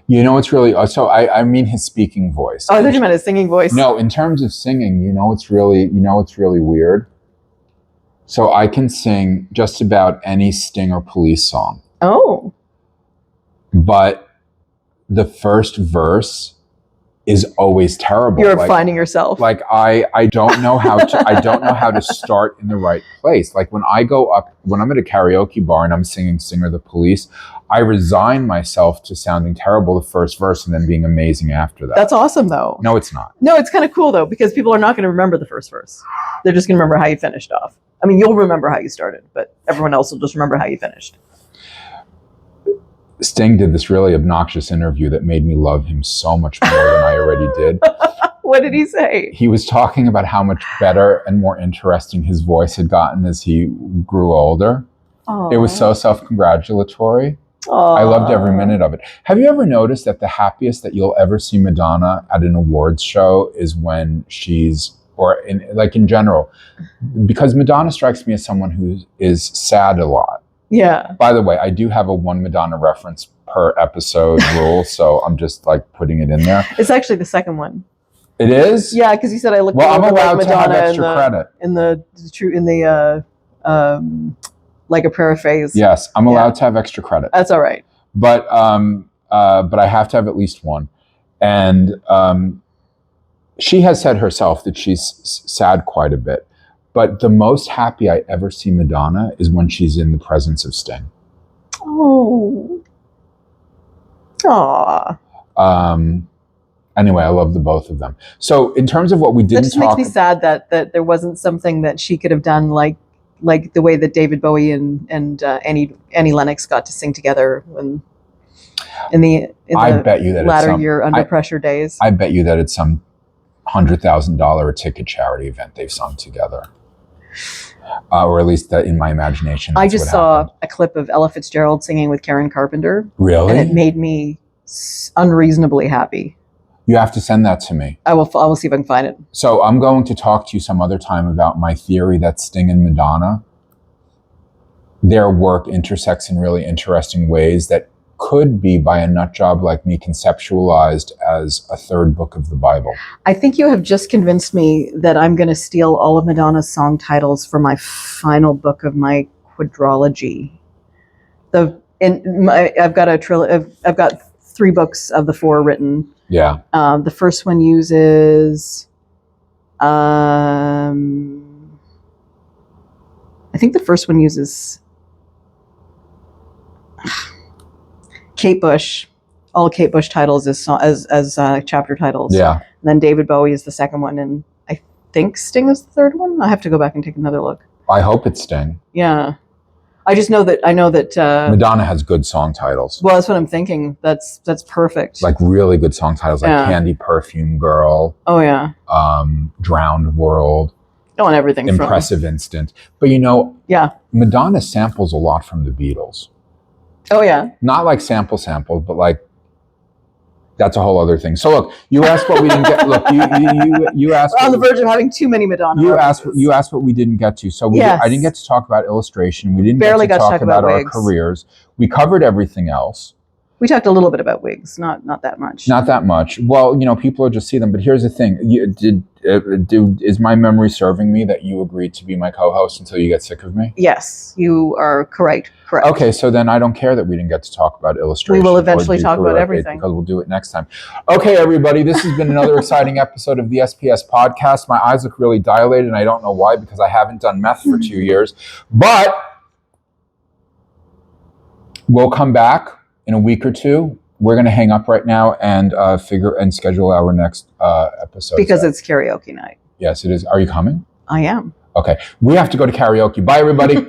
You know, it's really, so I mean his speaking voice. Oh, I thought you meant his singing voice. No, in terms of singing, it's really weird. So I can sing just about any Sting or Police song. Oh. But the first verse is always terrible. You're finding yourself. Like I don't know how to start in the right place. Like when I'm at a karaoke bar and I'm singing Sing or the Police, I resign myself to sounding terrible the first verse and then being amazing after that. That's awesome though. No, it's not. No, it's kind of cool though, because people are not going to remember the first verse. They're just going to remember how you finished off. I mean, you'll remember how you started, but everyone else will just remember how you finished. Sting did this really obnoxious interview that made me love him so much more than I already did. What did he say? He was talking about how much better and more interesting his voice had gotten as he grew older. Aww. It was so self-congratulatory. Aww. I loved every minute of it. Have you ever noticed that the happiest that you'll ever see Madonna at an awards show is when she's, or in general, because Madonna strikes me as someone who is sad a lot. Yeah. By the way, I do have a one Madonna reference per episode rule, so I'm just putting it in there. It's actually the second one. It is? Yeah, because you said I looked. Well, I'm allowed like Madonna to have extra credit in the like a paraphrase. Yes, I'm allowed to have extra credit. That's all right. But I have to have at least one, and she has said herself that she's sad quite a bit. But the most happy I ever see Madonna is when she's in the presence of Sting. Oh. Aww. Anyway, I love the both of them. So in terms of what we didn't talk... That just makes me sad that there wasn't something that she could have done like the way that David Bowie and Annie Lennox got to sing together in the latter year Under Pressure days. I bet you that it's some $100,000 a ticket charity event they've sung together. Or at least in my imagination. I just saw a clip of Ella Fitzgerald singing with Karen Carpenter. Really? And it made me unreasonably happy. You have to send that to me. I will see if I can find it. So I'm going to talk to you some other time about my theory that Sting and Madonna, their work intersects in really interesting ways that could be, by a nut job like me, conceptualized as a third book of the Bible. I think you have just convinced me that I'm going to steal all of Madonna's song titles for my final book of my quadrology. I've got 3 books of the 4 written. Yeah. The first one uses, I think the first one uses Kate Bush, all Kate Bush titles as chapter titles. Yeah. And then David Bowie is the second one, and I think Sting is the third one. I have to go back and take another look. I hope it's Sting. Yeah. I know that Madonna has good song titles. Well, that's what I'm thinking. That's perfect. Like really good song titles, like Candy Perfume Girl. Oh yeah. Drowned World. Oh, and everything. Impressive Instant. But Madonna samples a lot from the Beatles. Oh yeah. Not like samples, but like that's a whole other thing. So look, you asked what we didn't get. Look, you asked. We're on the verge of having too many Madonna. You asked what we didn't get to. So I didn't get to talk about illustration. We didn't barely get to talk about our wigs. careers. We covered everything else. We talked a little bit about wigs, not that much. Not that much. Well, people will just see them. But here's the thing: is my memory serving me that you agreed to be my co-host until you get sick of me? Yes, you are correct. Okay, so then I don't care that we didn't get to talk about illustration. We will eventually talk about everything because we'll do it next time. Okay, everybody, this has been another exciting episode of the SPS podcast. My eyes look really dilated, and I don't know why because I haven't done meth for 2 years. But we'll come back in a week or two. We're going to hang up right now and schedule our next episode. Because it's karaoke night. Yes, it is. Are you coming? I am. Okay. We have to go to karaoke. Bye, everybody.